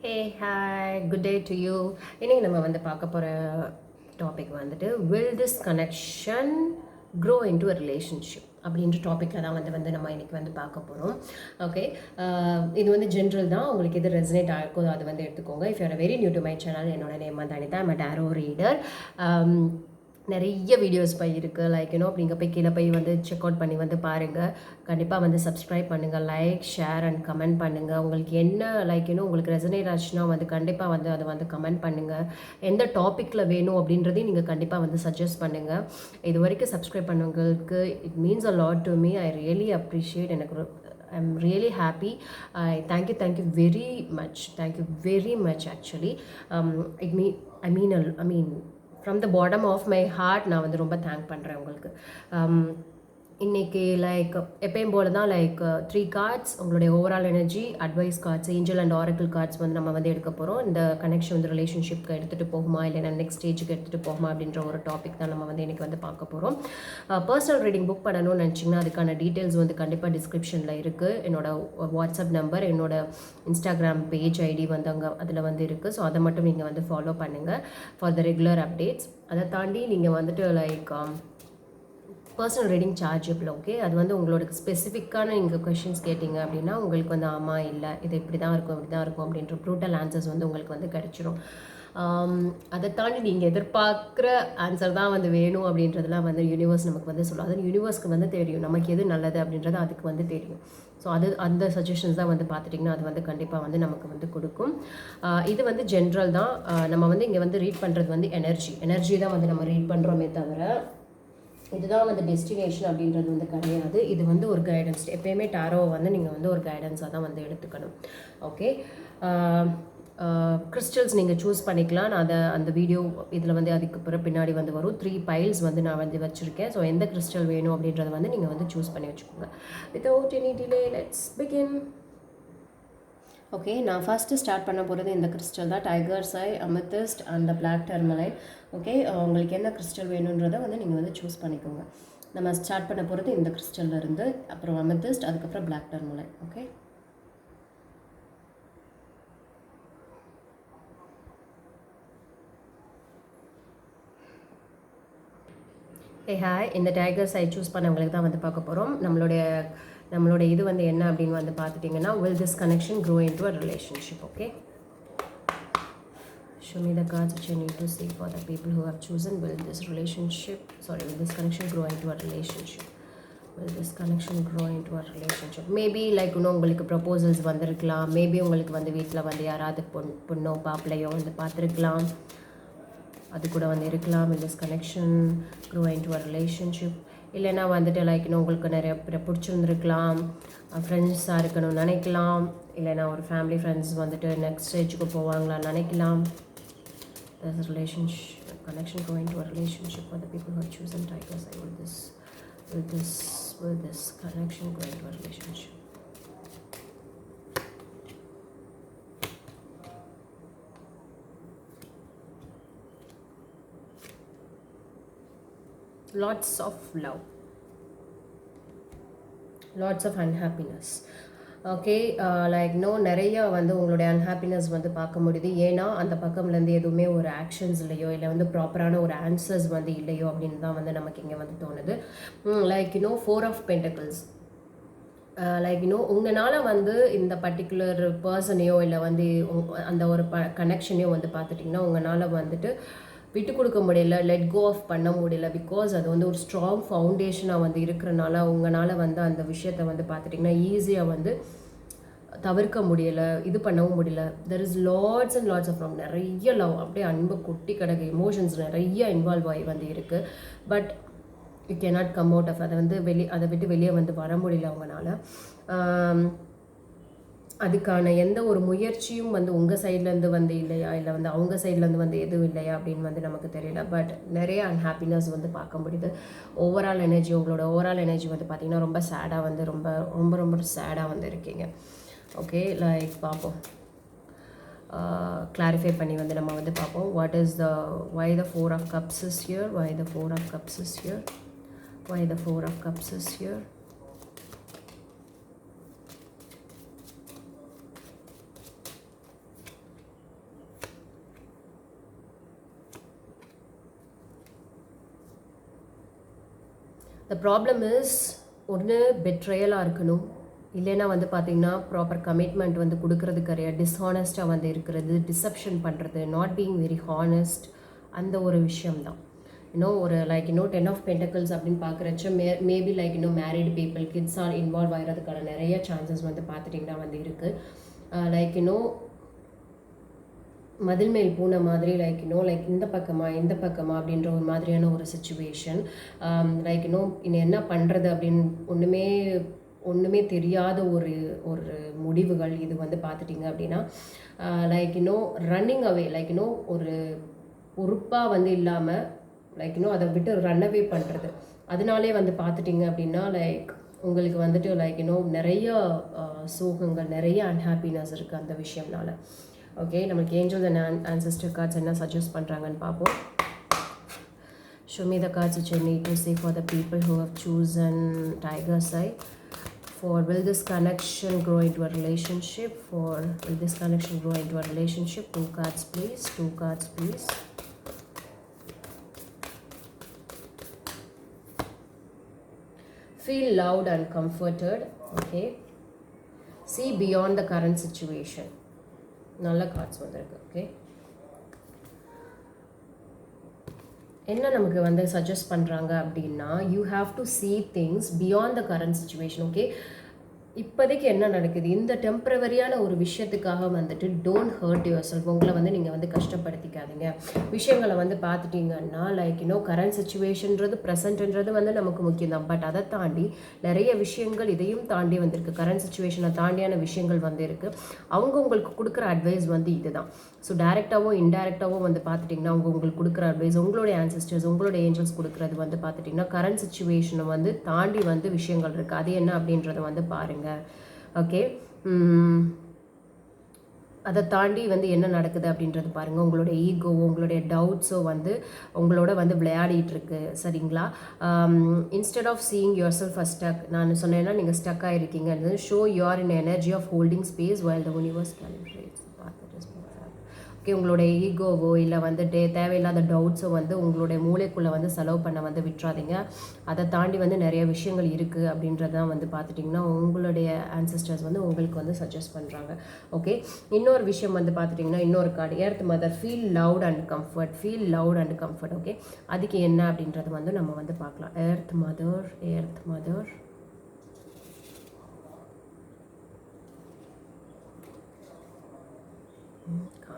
Hey hi good day to you. இன்றைக்கி நம்ம வந்து பார்க்க போகிற டாபிக் வந்துட்டு will this connection grow into a relationship அப்படின்ற டாப்பிக்கில் தான் வந்து நம்ம இன்றைக்கி வந்து பார்க்க போகிறோம். ஓகே, இது வந்து ஜென்ரல் தான். உங்களுக்கு எது ரெசனேட் ஆகிருக்கோ அது வந்து எடுத்துக்கோங்க. If you are very new to my channel, என்னோட நேம் வந்து அனிதா. I'm a tarot reader. நிறைய வீடியோஸ் போய் இருக்குது. லைக் நீங்கள் போய் கீழே போய் வந்து செக் அவுட் பண்ணி வந்து பாருங்கள். கண்டிப்பாக வந்து சப்ஸ்கிரைப் பண்ணுங்கள், லைக் ஷேர் அண்ட் கமெண்ட் பண்ணுங்கள். உங்களுக்கு என்ன உங்களுக்கு ரெசனேட் ஆச்சுன்னா வந்து கண்டிப்பாக வந்து அதை வந்து கமெண்ட் பண்ணுங்கள். எந்த டாப்பிக்கில் வேணும் அப்படின்றதையும் நீங்கள் கண்டிப்பாக வந்து சஜஸ்ட் பண்ணுங்கள். இது வரைக்கும் சப்ஸ்கிரைப் பண்ணவங்களுக்கு it means a lot to me. I really appreciate. எனக்கு I'm really happy. Thank you very much. Thank you very much actually. I mean from the bottom of my heart நான் வந்து ரொம்ப thank பண்ணுறேன் உங்களுக்கு. இன்றைக்கி like எப்பயும் போல தான் லைக் 3 கார்ட்ஸ் உங்களுடைய overall energy, advice cards, angel and oracle cards வந்து நம்ம வந்து எடுக்க போகிறோம். இந்த கனெக்ஷன் வந்து ரிலேஷன்ஷிப்க்கு எடுத்துகிட்டு போகுமா இல்லைன்னா நெக்ஸ்ட் ஸ்டேஜுக்கு எடுத்துகிட்டு போகுமா அப்படின்ற ஒரு டாபிக் தான் நம்ம வந்து இன்றைக்கி வந்து பார்க்க போகிறோம். பர்சனல் ரீடிங் புக் பண்ணணும்னு நினச்சிங்கன்னா அதுக்கான டீட்டெயில்ஸ் வந்து கண்டிப்பாக டிஸ்கிரிப்ஷனில் இருக்குது. என்னோட வாட்ஸ்அப் நம்பர், என்னோட இன்ஸ்டாகிராம் பேஜ் ஐடி வந்து அங்கே அதில் வந்து இருக்குது. ஸோ அதை மட்டும் நீங்கள் வந்து ஃபாலோ பண்ணுங்கள் ஃபார் த ரெகுலர் அப்டேட்ஸ். அதை தாண்டி நீங்கள் வந்துட்டு like personal reading chargeable. Okay, அது வந்து உங்களோட ஸ்பெசிஃபிக்கான நீங்கள் கொஷின்ஸ் கேட்டிங்க அப்படின்னா உங்களுக்கு வந்து ஆமாம் இல்லை இது இப்படி தான் இருக்கும் அப்படின்ற ப்ரூட்டல் ஆன்சர்ஸ் வந்து உங்களுக்கு வந்து கிடச்சிரும். அதை தாண்டி நீங்கள் எதிர்பார்க்குற ஆன்சர் தான் வந்து வேணும் அப்படின்றதுலாம் வந்து யூனிவர்ஸ் நமக்கு வந்து சொல்லும். அது யூனிவர்ஸ்க்கு வந்து தெரியும் நமக்கு எது நல்லது அப்படின்றது அதுக்கு வந்து தெரியும். ஸோ அந்த சஜஷன்ஸ் தான் வந்து பார்த்துட்டிங்கன்னா அது வந்து கண்டிப்பாக வந்து நமக்கு வந்து கொடுக்கும். இது வந்து ஜென்ரல் தான். நம்ம வந்து இங்கே வந்து ரீட் பண்ணுறது வந்து எனர்ஜி தான் வந்து நம்ம ரீட் பண்ணுறோமே தவிர இதுதான் வந்து டெஸ்டினேஷன் அப்படின்றது வந்து கிடையாது. இது வந்து ஒரு கைடன்ஸ். எப்பயுமே டாரோவை வந்து நீங்கள் வந்து ஒரு கைடன்ஸாக தான் வந்து எடுத்துக்கணும். ஓகே, கிறிஸ்டல்ஸ் நீங்கள் சூஸ் பண்ணிக்கலாம். நான் அந்த வீடியோ இதில் வந்து அதுக்கு பின்னாடி வந்து வரும். 3 பைல்ஸ் வந்து நான் வந்து வச்சுருக்கேன். ஸோ எந்த கிறிஸ்டல் வேணும் அப்படின்றத வந்து நீங்கள் வந்து சூஸ் பண்ணி வச்சுக்கோங்க. Without any delay let's begin. Okay, நான் ஃபஸ்ட்டு ஸ்டார்ட் பண்ண போகிறது இந்த கிறிஸ்டல் தான். Tiger's eye, amethyst and black tourmaline. Okay, உங்களுக்கு என்ன கிறிஸ்டல் வேணுன்றதை வந்து நீங்கள் வந்து சூஸ் பண்ணிக்கோங்க. நம்ம ஸ்டார்ட் பண்ண போகிறது இந்த கிறிஸ்டலில் இருந்து, அப்புறம் அமெத்திஸ்ட், அதுக்கப்புறம் பிளாக் டர்மலைன். Okay, hi. இந்த டைகர்ஸ் ஐ சூஸ் பண்ணவங்களுக்கு தான் வந்து பார்க்க போகிறோம். நம்மளுடைய இது வந்து என்ன அப்படின்னு வந்து பார்த்துட்டிங்கன்னா, will this connection grow into a relationship. Okay, show me the cards which I need to see for the people who have chosen. Will this connection grow into a relationship? Will this connection grow into a relationship? Maybe like உங்களுக்கு proposals வந்திருக்கலாம். Maybe உங்களுக்கு வந்து வீட்டில் வந்து யாராவது பொண்ணோ பாப்பிளையோ வந்து பார்த்துருக்கலாம். அது கூட வந்து இருக்கலாம். Will this connection grow into a relationship? இல்லைன்னா வந்துட்டு லைக் உங்களுக்கு நிறைய பிடிச்சிருந்துருக்கலாம், ஃப்ரெண்ட்ஸாக இருக்கணும்னு நினைக்கலாம். இல்லைன்னா ஒரு ஃபேமிலி ஃப்ரெண்ட்ஸ் வந்துட்டு நெக்ஸ்ட் ஸ்டேஜுக்கு போவாங்களான்னு நினைக்கலாம். There's a relationship, a connection going to a relationship for the people who have chosen tigers. Will this connection go into a relationship? Lots of love, lots of unhappiness. Okay, like நிறைய வந்து உங்களுடைய unhappiness வந்து பார்க்க முடியுது. ஏன்னா அந்த பக்கம்லேருந்து எதுவுமே ஒரு ஆக்ஷன்ஸ் இல்லையோ, இல்லை வந்து ப்ராப்பரான ஒரு ஆன்சர்ஸ் வந்து இல்லையோ அப்படின்னு தான் வந்து நமக்கு இங்கே வந்து தோணுது. Like 4 of pentacles. லைக் உங்களால் வந்து இந்த பர்டிகுலர் பர்சனையோ இல்லை வந்து அந்த ஒரு கனெக்ஷனையோ வந்து பார்த்துட்டிங்கன்னா உங்களால் வந்துட்டு விட்டு கொடுக்க முடியல, லெட் கோ ஆஃப் பண்ண முடியல. பிகாஸ் அது வந்து ஒரு ஸ்ட்ராங் ஃபவுண்டேஷனாக வந்து இருக்கிறனால உங்களால் வந்து அந்த விஷயத்தை வந்து பார்த்துட்டிங்கன்னா ஈஸியாக வந்து தவிர்க்க முடியலை, இது பண்ணவும் முடியல. There is lots and lots of love. நிறைய லவ், அப்படியே அன்பு கொட்டி கிடக்கு, எமோஷன்ஸ் நிறைய இன்வால்வ் ஆகி வந்து இருக்குது. But you cannot come out of அதை விட்டு வெளியே வந்து வர முடியல அவங்களால. அதுக்கான எந்த ஒரு முயற்சியும் வந்து உங்கள் சைட்லேருந்து வந்து இல்லையா, இல்லை வந்து அவங்க சைட்லேருந்து வந்து எதுவும் இல்லையா அப்படின்னு வந்து நமக்கு தெரியல. பட் நிறைய அன்ஹாப்பினஸ் வந்து பார்க்க முடியுது. உங்களோட ஓவரால் எனர்ஜி வந்து பார்த்திங்கன்னா ரொம்ப சேடாக வந்து ரொம்ப ரொம்ப ரொம்ப சேடாக வந்து இருக்கீங்க. ஓகே, லைக் பார்ப்போம், கிளாரிஃபை பண்ணி வந்து நம்ம வந்து பார்ப்போம். why the 4 of cups is here, why the 4 of cups is here, why the 4 of cups is here. The problem is ஒன்று பெட்ரயலாக இருக்கணும், இல்லைன்னா வந்து பார்த்திங்கன்னா ப்ராப்பர் கமிட்மெண்ட் வந்து கொடுக்கறது கிடையாது, டிஸ்ஹானஸ்ட்டாக வந்து இருக்கிறது, டிசப்ஷன் பண்ணுறது, நாட் பீயிங் வெரி ஹானஸ்ட், அந்த ஒரு விஷயம்தான். இன்னும் ஒரு லைக் இன்னும் 10 of Pentacles அப்படின்னு பார்க்குறச்ச மேபி லைக் இன்னும் married people kids are involve ஆகிறதுக்கான நிறைய சான்சஸ் வந்து பார்த்துட்டிங்கன்னா வந்து இருக்குது. லைக் இன்னும் மதில் மேல் பூனை மாதிரி லைக் இன்னும் லைக் இந்த பக்கமா அப்படின்ற ஒரு மாதிரியான ஒரு சுச்சுவேஷன். லைக் இன்னும் என்ன பண்ணுறது அப்படின்னு ஒன்றுமே தெரியாத ஒரு ஒரு முடிவுகள் இது வந்து பார்த்துட்டிங்க அப்படின்னா லைக் இன்னும் ரன்னிங் அவே, லைக் இன்னும் ஒரு பொறுப்பாக வந்து இல்லாமல் லைக் இன்னும் அதை விட்டு ரன் அவே பண்ணுறது. அதனாலே வந்து பார்த்துட்டிங்க அப்படின்னா லைக் உங்களுக்கு வந்துட்டு லைக் இன்னும் நிறைய சோகங்கள், நிறைய அன்ஹாப்பினஸ் இருக்குது அந்த விஷயம்னால. ஓகே, நமக்கு ஏஞ்சல்ஸ் அண்ட் ancestor cards என்ன சஜஸ்ட் பண்ணுறாங்கன்னு பார்ப்போம். Show me the cards which I need to see for the people who have chosen Tiger's Eye. Will this connection grow into a relationship? Will this connection grow into a relationship? 2 cards please. 2 cards please. Feel loved and comforted. Okay. See beyond the current situation. நல்ல cards வந்திருக்கு. Okay, என்ன நமக்கு வந்து suggest பண்ணுறாங்க அப்படின்னா you have to see things beyond the current situation. Okay, இப்போதைக்கு என்ன நடக்குது, இந்த டெம்பரவரியான ஒரு விஷயத்துக்காக வந்துட்டு டோன்ட் ஹர்ட் யுவர் செல்ஃப், உங்களை வந்து நீங்கள் வந்து கஷ்டப்படுத்திக்காதீங்க. விஷயங்களை வந்து பார்த்துட்டிங்கன்னா லைக் கரண்ட் சுச்சுவேஷன்றது ப்ரெசென்ட்ன்றது வந்து நமக்கு முக்கியம் தான். பட் அதை தாண்டி நிறைய விஷயங்கள் இதையும் தாண்டி வந்திருக்கு, கரண்ட் சுச்சுவேஷனை தாண்டியான விஷயங்கள் வந்து இருக்குது. உங்களுக்கு கொடுக்குற அட்வைஸ் வந்து இதுதான். ஸோ டைரெக்டாகவோ இன்டைரக்டாகவோ வந்து பார்த்துட்டிங்கன்னா உங்களுக்கு கொடுக்குற அட்வைஸ், உங்களுடைய ஆன்செஸ்டர்ஸ், உங்களுடைய ஏஞ்சல்ஸ் கொடுக்குறது வந்து பார்த்துட்டிங்கன்னா கரண்ட் சுச்சுவேஷனை வந்து தாண்டி வந்து விஷயங்கள் இருக்குது. அது என்ன அப்படின்றத வந்து பாருங்கள். ஓகே, அதை தாண்டி வந்து என்ன நடக்குது அப்படின்றது பாருங்கள். உங்களுடைய ஈகோவோ உங்களுடைய டவுட்ஸோ வந்து உங்களோட வந்து விளையாடிட்டு இருக்கு, சரிங்களா? Instead of seeing yourself a stuck, நான் சொன்னேன்னா நீங்கள் ஸ்டக் ஆகிருக்கீங்க. Show your in energy of holding space while the universe calibrates. Okay, உங்களுடைய ஈகோவோ இல்லை வந்துட்டு தேவையில்லாத டவுட்ஸோ வந்து உங்களுடைய மூளைக்குள்ளே வந்து செலவு பண்ண வந்து விட்டுறாதீங்க. அதை தாண்டி வந்து நிறைய விஷயங்கள் இருக்குது அப்படின்றதான் வந்து பார்த்துட்டிங்கன்னா உங்களுடைய ஆன்செஸ்டர்ஸ் வந்து உங்களுக்கு வந்து சஜஸ்ட் பண்ணுறாங்க. ஓகே, இன்னொரு விஷயம் வந்து பார்த்துட்டிங்கன்னா இன்னொரு card earth mother, feel loud and comfort. Feel loud and comfort. Okay, அதுக்கு என்ன அப்படின்றது வந்து நம்ம வந்து பார்க்கலாம். எர்த் மதர், எர்த் மதர்,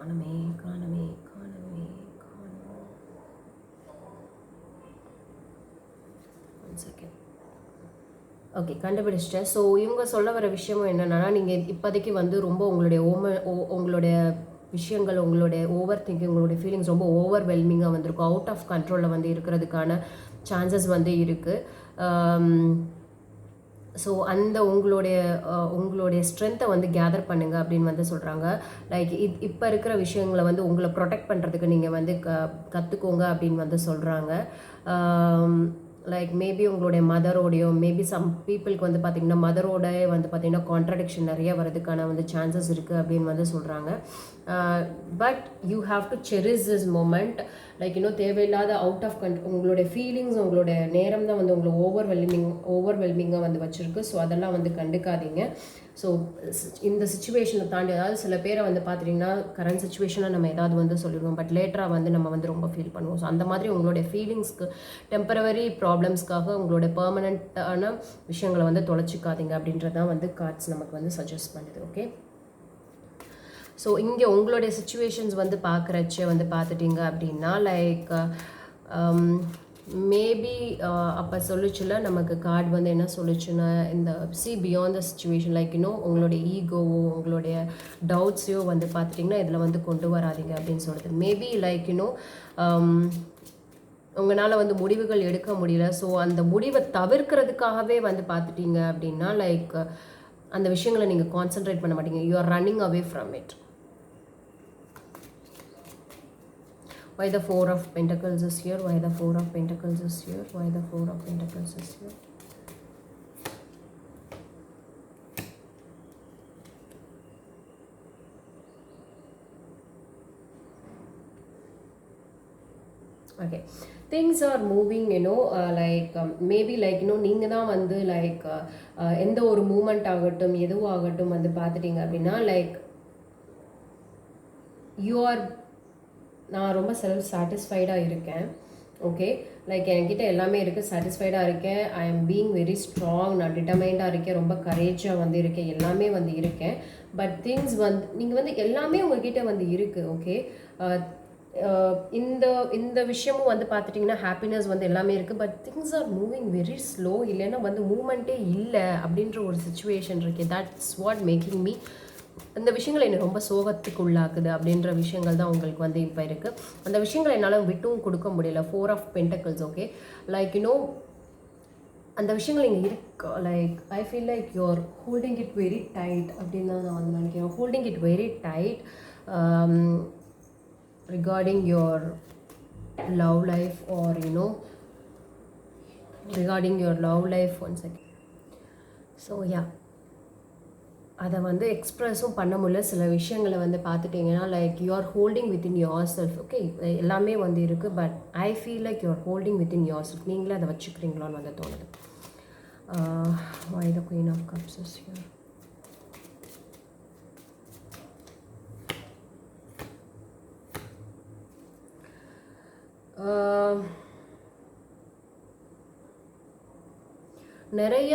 காணமே காணமே காணமே காணமே. 1 செகண்ட். ஓகே, கண்டுபிடிச்சிட்டேன். ஸோ இவங்க சொல்ல வர விஷயமும் என்னென்னா நீங்கள் இப்போதைக்கு வந்து ரொம்ப உங்களுடைய விஷயங்கள், உங்களுடைய ஓவர் திங்கிங், உங்களுடைய ஃபீலிங்ஸ் ரொம்ப ஓவர்வெல்மிங்காக வந்திருக்கும், அவுட் ஆஃப் கண்ட்ரோலில் வந்து இருக்கிறதுக்கான சான்சஸ் வந்து இருக்குது. ஸோ அந்த உங்களுடைய ஸ்ட்ரென்த்தை வந்து கேதர் பண்ணுங்க அப்படின்னு வந்து சொல்கிறாங்க. லைக் இப்போ இருக்கிற விஷயங்களை வந்து உங்களை ப்ரொடெக்ட் பண்ணுறதுக்கு நீங்கள் வந்து கற்றுக்கோங்க அப்படின்னு வந்து சொல்கிறாங்க. லைக் மேபி உங்களுடைய மதரோடையோ மேபி சம் பீப்புளுக்கு வந்து பார்த்திங்கன்னா மதரோட வந்து பார்த்திங்கன்னா கான்ட்ரடிக்ஷன் நிறைய வரதுக்கான வந்து சான்சஸ் இருக்குது அப்படின்னு வந்து சொல்கிறாங்க. But you have to cherish this moment. Like தேவையில்லாத அவுட் ஆஃப் உங்களுடைய ஃபீலிங்ஸ், உங்களுடைய நேரம் தான் வந்து உங்களை ஓவர்வெல்மிங்காக வந்து வச்சுருக்கு. ஸோ அதெல்லாம் வந்து கண்டுக்காதீங்க. ஸோ இந்த சுச்சுவேஷனை தாண்டி, அதாவது சில பேரை வந்து பார்த்துட்டிங்கன்னா கரண்ட் சுச்சுவேஷனை நம்ம ஏதாவது வந்து சொல்லிடுவோம், பட் லேட்டராக வந்து நம்ம வந்து ரொம்ப ஃபீல் பண்ணுவோம். ஸோ அந்த மாதிரி உங்களுடைய ஃபீலிங்ஸ்க்கு டெம்பரவரி ப்ராப்ளம்ஸ்க்காக உங்களுடைய பெர்மனண்ட்டான விஷயங்களை வந்து தொலைச்சிக்காதீங்க அப்படின்றதான் வந்து கார்ட்ஸ் நமக்கு வந்து சஜஸ்ட் பண்ணுது. ஓகே, ஸோ இங்கே உங்களுடைய சுச்சுவேஷன்ஸ் வந்து பார்க்குறச்ச வந்து பார்த்துட்டிங்க அப்படின்னா லைக் மேபி அப்போ சொல்லிச்சுல நமக்கு கார்டு வந்து என்ன சொல்லிச்சுன்னா இந்த C beyond the situation, like உங்களுடைய ஈகோவோ உங்களுடைய டவுட்ஸையோ வந்து பார்த்துட்டிங்கன்னா இதில் வந்து கொண்டு வராதிங்க அப்படின்னு சொல்லுது. மேபி லைக் உங்களால் வந்து முடிவுகள் எடுக்க முடியல. ஸோ அந்த முடிவை தவிர்க்கிறதுக்காகவே வந்து பார்த்துட்டிங்க அப்படின்னா லைக் அந்த விஷயங்களை நீங்கள் கான்சென்ட்ரேட் பண்ண மாட்டீங்க. You are running away from it. Why the 4 of Pentacles is here? Why the 4 of Pentacles is here? Why the 4 of Pentacles is here? Okay, things are moving like maybe like நீங்கள் தான் வந்து like எந்த ஒரு moment ஆகட்டும் எதுவும் ஆகட்டும் வந்து பார்த்துட்டிங்க அப்படின்னா லைக் யூ ஆர், நான் ரொம்ப செல்ஃப் சாட்டிஸ்ஃபைடாக இருக்கேன். ஓகே, லைக் என்கிட்ட எல்லாமே இருக்குது, சாட்டிஸ்ஃபைடாக இருக்கேன். I am being very strong, நான் டிட்டர்மைண்டாக இருக்கேன், ரொம்ப கரேஜாக வந்து இருக்கேன், எல்லாமே வந்து இருக்கேன். பட் திங்ஸ் வந்து நீங்கள் வந்து எல்லாமே உங்ககிட்ட வந்து இருக்குது. ஓகே, இந்த இந்த விஷயமும் வந்து பார்த்துட்டிங்கன்னா ஹாப்பினஸ் வந்து எல்லாமே இருக்குது. But things are moving very slow, இல்லைன்னா வந்து மூமெண்ட்டே இல்லை அப்படின்ற ஒரு சுச்சுவேஷன் இருக்கு. தட்ஸ் வாட் மேக்கிங் மீ, அந்த விஷயங்கள் என்னை ரொம்ப சோகத்துக்கு உள்ளாக்குது அப்படின்ற விஷயங்கள் தான் உங்களுக்கு வந்து இப்போ இருக்குது. அந்த விஷயங்களை என்னால் விட்டும் கொடுக்க முடியல. 4 ஆஃப் பென்டக்கிள்ஸ். ஓகே, லைக் அந்த விஷயங்கள் இங்கே இருக்கு. Like I feel like you're holding it very tight அப்படின்னு தான் நான் வந்து நினைக்கிறேன். Holding it very tight regarding your love life, or regarding your love life. One second. So yeah, அதை வந்து எக்ஸ்ப்ரெஸும் பண்ண முடியல. சில விஷயங்களை வந்து பார்த்துட்டிங்கன்னா like you are holding within your self. Okay, எல்லாமே வந்து இருக்குது. But I feel like you are holding within your self. நீங்களே அதை வச்சுக்கிறீங்களான்னு வந்து தோணுது. Why the Queen of Cups is here? நிறைய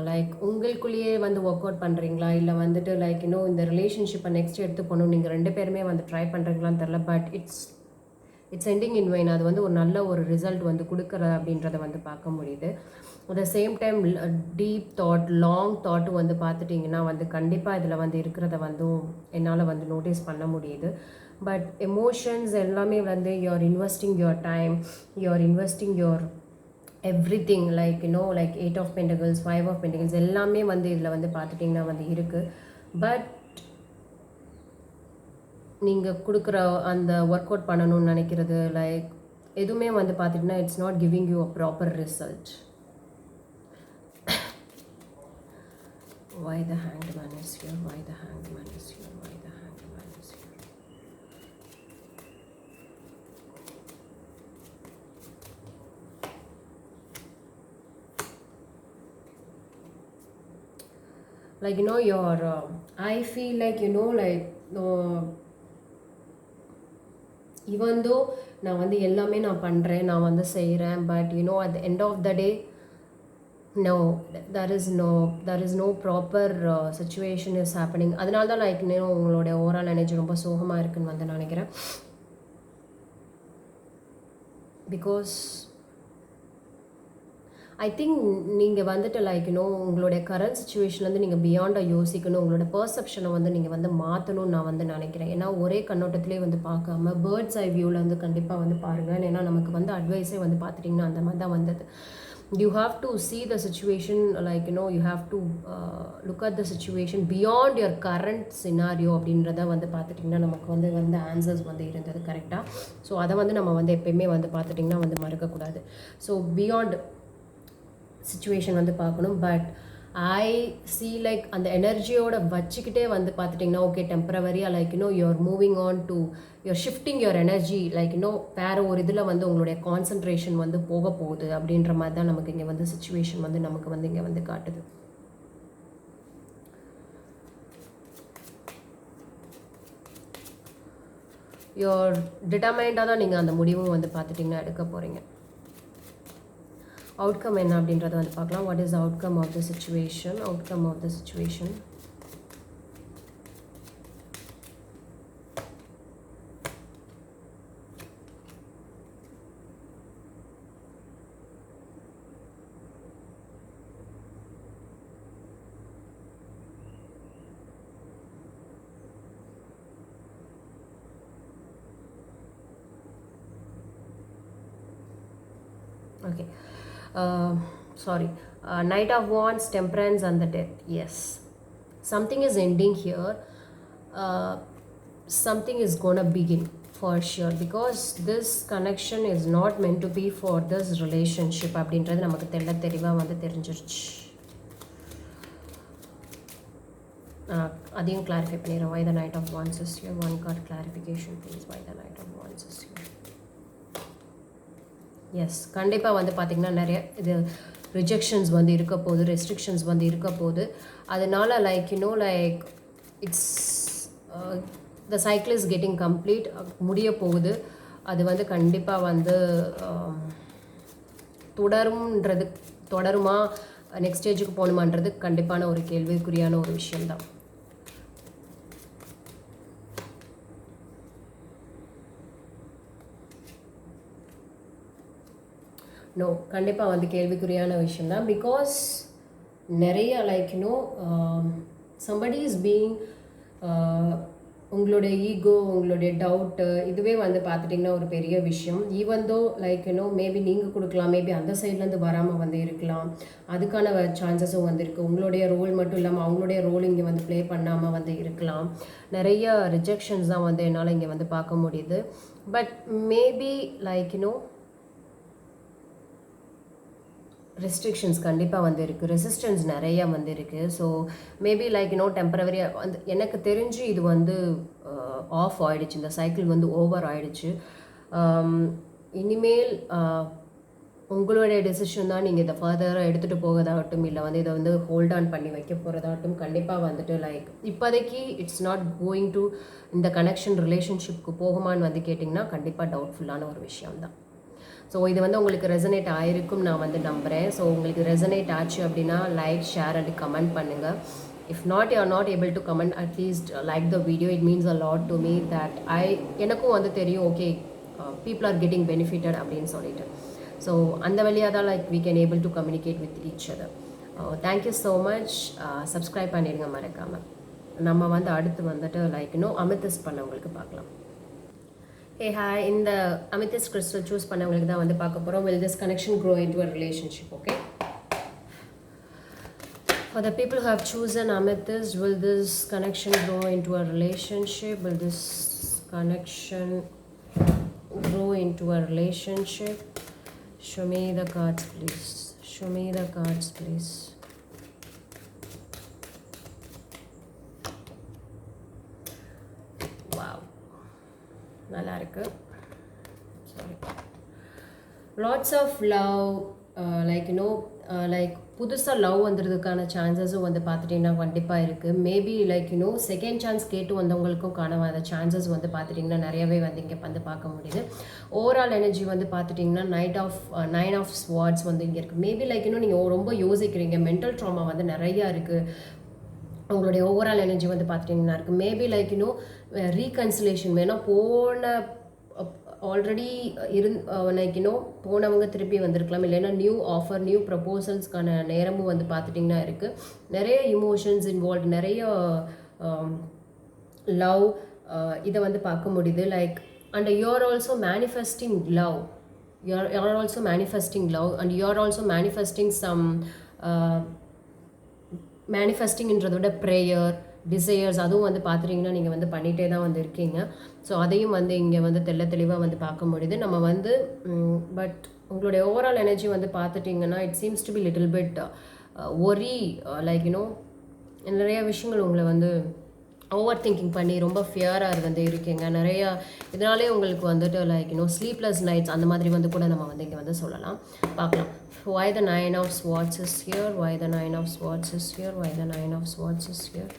லைக் உங்களுக்குள்ளேயே வந்து ஒர்க் அவுட் பண்ணுறீங்களா, இல்லை வந்துட்டு லைக் இந்த ரிலேஷன்ஷிப்பை நெக்ஸ்ட் எடுத்து போகணும் நீங்கள் 2 பேருமே வந்து ட்ரை பண்ணுறீங்களான்னு தெரில. But it's ending in vain. அது வந்து ஒரு நல்ல ஒரு ரிசல்ட் வந்து கொடுக்குற அப்படின்றத வந்து பார்க்க முடியுது. At the same time deep thought, long தாட்டும் வந்து பார்த்துட்டிங்கன்னா வந்து கண்டிப்பாக இதில் வந்து இருக்கிறத வந்து என்னால் வந்து நோட்டீஸ் பண்ண முடியுது. பட் எமோஷன்ஸ் எல்லாமே வந்து you're investing your time, you're investing your everything. Like like 8 of pentacles, 5 of pentacles எல்லாமே வந்து இதில் வந்து பார்த்துட்டிங்கன்னா வந்து இருக்குது. பட் நீங்கள் கொடுக்குற அந்த ஒர்க் அவுட் பண்ணணும்னு நினைக்கிறது லைக் எதுவுமே வந்து பார்த்துட்டிங்கன்னா it's not giving you a proper result. Why the Hanged Man is here? Why the Hanged Man is here? Why the Hanged Man is here? Like your I feel like like even though நான் வந்து எல்லாமே நான் பண்ணுறேன், நான் வந்து செய்கிறேன், but at the end of the day no, there is no proper situation is happening. அதனால தான் லைக் உங்களோட ஓவரால் எனர்ஜி ரொம்ப சோகமாக இருக்குன்னு வந்து நினைக்கிறேன். பிகாஸ் ஐ திங்க் நீங்கள் வந்துட்டு லைக் உங்களுடைய கரண்ட் சுச்சுவேஷன்லேருந்து நீங்கள் பியாண்டாக யோசிக்கணும். உங்களோட பர்செப்ஷனை வந்து நீங்கள் வந்து மாற்றணும்னு நான் வந்து நினைக்கிறேன். ஏன்னா ஒரே கண்ணோட்டத்திலே வந்து பார்க்காம பேர்ட்ஸ் ஐ வியூவில் வந்து கண்டிப்பாக வந்து பாருங்கள். ஏன்னா நமக்கு வந்து அட்வைஸே வந்து பார்த்துட்டிங்கன்னா அந்த மாதிரி தான் வந்தது. You have to see the situation like you have to look at the situation beyond your current scenario அப்படின்றத வந்து பார்த்துட்டிங்கன்னா நமக்கு வந்து ஆன்சர்ஸ் வந்து இருந்தது கரெக்டாக. ஸோ அதை வந்து நம்ம வந்து எப்பயுமே வந்து பார்த்துட்டிங்கன்னா வந்து மறக்கக்கூடாது. ஸோ பியாண்ட் சுச்சுவேஷன் வந்து பார்க்கணும். பட் ஐ சி லைக் அந்த எனர்ஜியோட வச்சுக்கிட்டே வந்து பார்த்துட்டிங்கன்னா ஓகே டெம்பரவரியாக like you're moving on to you're shifting your energy like வேறு ஒரு இதில் வந்து உங்களுடைய கான்சன்ட்ரேஷன் வந்து போக போகுது அப்படின்ற மாதிரி தான் நமக்கு இங்கே வந்து சுச்சுவேஷன் வந்து நமக்கு வந்து இங்கே வந்து காட்டுது. யுவர் டிட்டர்மைண்டாக தான் நீங்கள் அந்த முடிவும் வந்து பார்த்துட்டிங்கன்னா எடுக்க போகிறீங்க. அவுட்கம் என்ன அப்படின்றத வந்து பார்க்கலாம். What is outcome of the situation? Outcome of the situation okay. Sorry, Knight of Wands, Temperance and the Death. Yes, something is ending here. Something is gonna begin for sure, because this connection is not meant to be for this relationship அப்படின்றது நமக்கு தெளிவாக வந்து தெரிஞ்சிருச்சு. அதையும் clarify பண்ணிடுறேன். Why the Knight of Wands is here? One card clarification please. Why the Knight of Wands is here? Yes, கண்டிப்பாக வந்து பார்த்திங்கன்னா நிறைய இது ரிஜெக்ஷன்ஸ் வந்து இருக்க போகுது, ரெஸ்ட்ரிக்ஷன்ஸ் வந்து இருக்க போகுது. அதனால like like it's the cycle is getting complete, முடிய போகுது. அது வந்து கண்டிப்பாக வந்து தொடரும்ன்றது, தொடருமா, நெக்ஸ்ட் ஸ்டேஜுக்கு போகணுமான்றது கண்டிப்பான ஒரு கேள்விக்குறியான ஒரு விஷயம்தான். நோ, கண்டிப்பாக வந்து கேள்விக்குறியான விஷயம்தான். பிகாஸ் நிறைய லைக் சம்படி இஸ் பீயிங், உங்களுடைய ஈகோ, உங்களுடைய டவுட்டு, இதுவே வந்து பார்த்துட்டிங்கன்னா ஒரு பெரிய விஷயம். ஈவன் தோ லைக் மேபி நீங்கள் கொடுக்கலாம், மேபி அந்த சைட்லேருந்து வராமல் வந்து இருக்கலாம், அதுக்கான சான்சஸும் வந்து இருக்குது. உங்களுடைய ரோல் மட்டும் இல்லாமல் அவங்களுடைய ரோல் இங்கே வந்து ப்ளே பண்ணாமல் வந்து இருக்கலாம். நிறைய ரிஜெக்ஷன்ஸ் தான் வந்து என்னால் இங்கே வந்து பார்க்க முடியுது. பட் மேபி லைக் ரெஸ்ட்ரிக்ஷன்ஸ் கண்டிப்பாக வந்து இருக்குது, ரெசிஸ்டன்ஸ் நிறையா வந்து இருக்குது. ஸோ மேபி லைக் டெம்பரவரியாக வந்து எனக்கு தெரிஞ்சு இது வந்து ஆஃப் ஆகிடுச்சு, இந்த சைக்கிள் வந்து ஓவர் ஆகிடுச்சு. இனிமேல் உங்களுடைய டெசிஷன் தான். நீங்கள் இதை ஃபர்தராக எடுத்துகிட்டு போகிறதாகட்டும், இல்லை வந்து இதை வந்து ஹோல்ட் ஆன் பண்ணி வைக்க போகிறதாகட்டும், கண்டிப்பாக வந்துட்டு லைக் இப்போதைக்கு இட்ஸ் நாட் கோயிங் டு இந்த கனெக்ஷன் ரிலேஷன்ஷிப்க்கு போகுமான்னு வந்து கேட்டிங்கன்னா கண்டிப்பாக டவுட்ஃபுல்லான ஒரு விஷயம்தான். ஸோ இது வந்து உங்களுக்கு ரெசனேட் ஆகிருக்கும் நான் வந்து நம்புகிறேன். ஸோ உங்களுக்கு ரெசனேட் ஆச்சு அப்படின்னா லைக், ஷேர் அண்ட் கமெண்ட் பண்ணுங்கள். If not you are not able to comment, at least like the video. It means a lot to me that எனக்கும் வந்து தெரியும், okay people are getting benefitted அப்படின்னு சொல்லிட்டு. ஸோ அந்த வழியாக தான் like we can able to communicate with each other. Thank you so much. Subscribe பண்ணிடுங்க மறக்காமல். நம்ம வந்து அடுத்து வந்துட்டு லைக் அமித்திஸ்ட் பண்ணவங்களுக்கு பார்க்கலாம். Hey, hi. இந்த amethyst crystal choose பண்ணவங்களுக்கு தான் வந்து பார்க்க போகிறோம். Will this connection grow into a relationship? Okay. For the people who have chosen amethyst, will this connection grow into a relationship? Will this connection grow into a relationship? Show me the cards, please. Show me the cards, please. Wow. நல்லா இருக்கு. Sorry. Lots of love, like like புதுசாக love வந்துடுறதுக்கான சான்சஸும் வந்து பார்த்துட்டிங்கன்னா கண்டிப்பாக இருக்குது. Maybe like second chance கேட்டு வந்தவங்களுக்கும் காணாத சான்சஸ் வந்து பார்த்துட்டிங்கன்னா நிறையவே வந்து இங்கே வந்து பார்க்க முடியுது. ஓவரால் எனர்ஜி வந்து பார்த்துட்டிங்கன்னா நைன் ஆஃப் ஸ்வார்ட்ஸ் வந்து இங்கே இருக்குது. மேபி லைக் நீங்கள் ரொம்ப யோசிக்கிறீங்க, மென்டல் ட்ராமா வந்து நிறையா இருக்குது. உங்களுடைய ஓவரால் எனர்ஜி வந்து பார்த்துட்டிங்கன்னா இருக்குது. மேபி லைக் ரீகன்சிலேஷன் வேணால் ஆல்ரெடி லைக் போனவங்க திருப்பி வந்திருக்கலாம், இல்லைன்னா நியூ ஆஃபர், நியூ ப்ரப்போசல்ஸ்க்கான நேரமும் வந்து பார்த்துட்டிங்கன்னா இருக்குது. நிறைய இமோஷன்ஸ் இன்வால்வ், நிறைய லவ் இதை வந்து பார்க்க முடியுது. Like and you are also manifesting love, you are also manifesting love and you are also manifesting some, மேனிஃபெஸ்டிங்ன்றத விட ப்ரேயர், டிசையர்ஸ், அதுவும் வந்து பார்த்துட்டிங்கன்னா நீங்கள் வந்து பண்ணிகிட்டே தான் வந்து இருக்கீங்க. ஸோ அதையும் வந்து இங்கே வந்து தெளிவாக வந்து பார்க்க முடியுது. நம்ம வந்து பட் உங்களுடைய ஓவரால் எனர்ஜி வந்து பார்த்துட்டிங்கன்னா it seems to be little bit worry, like நிறைய விஷயங்கள் உங்களை வந்து ஓவர் திங்கிங் பண்ணி ரொம்ப ஃபியராக வந்து இருக்கீங்க நிறையா. இதனாலே உங்களுக்கு வந்துட்டு லைக் ஸ்லீப்லெஸ் நைட்ஸ் அந்த மாதிரி வந்து கூட நம்ம வந்து இங்கே வந்து சொல்லலாம். பார்க்கலாம். Why the Nine of Swords is here? Why the Nine of Swords is here? Why the Nine of Swords is here?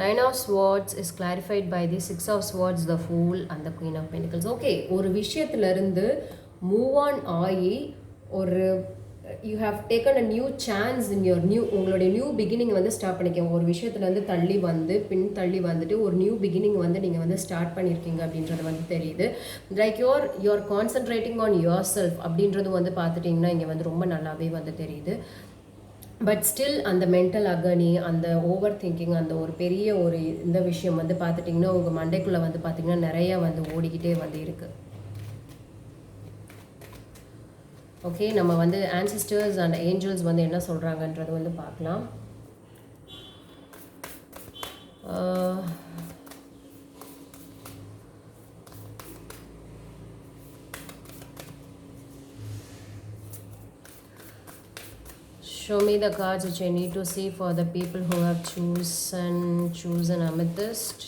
Nine of Swords is clarified by the Six of Swords, the Fool and the Queen of Pentacles. Okay, ஒரு விஷயத்திலிருந்து move on ஆகி ஒரு you have taken a new chance in your உங்களுடைய new beginning வந்து start பண்ணிக்கோங்க. ஒரு விஷயத்துலேருந்து தள்ளி வந்துட்டு ஒரு நியூ பிகினிங் வந்து நீங்கள் வந்து ஸ்டார்ட் பண்ணியிருக்கீங்க அப்படின்றது வந்து தெரியுது. Like you're concentrating on your self அப்படின்றது வந்து பார்த்துட்டிங்கன்னா இங்கே வந்து ரொம்ப நல்லாவே வந்து தெரியுது. பட் ஸ்டில் அந்த மென்டல் அகனி, அந்த ஓவர் திங்கிங், அந்த ஒரு பெரிய ஒரு இந்த விஷயம் வந்து பார்த்துட்டிங்கன்னா உங்கள் மண்டைக்குள்ளே வந்து பார்த்திங்கன்னா நிறையா வந்து ஓடிக்கிட்டே வந்து இருக்குது. ஓகே, நம்ம வந்து ஆன்சிஸ்டர்ஸ் அண்ட் ஏஞ்சல்ஸ் வந்து என்ன சொல்கிறாங்கன்றது வந்து பார்க்கலாம். Show me the cards which I need to see for the people who have chosen amethyst.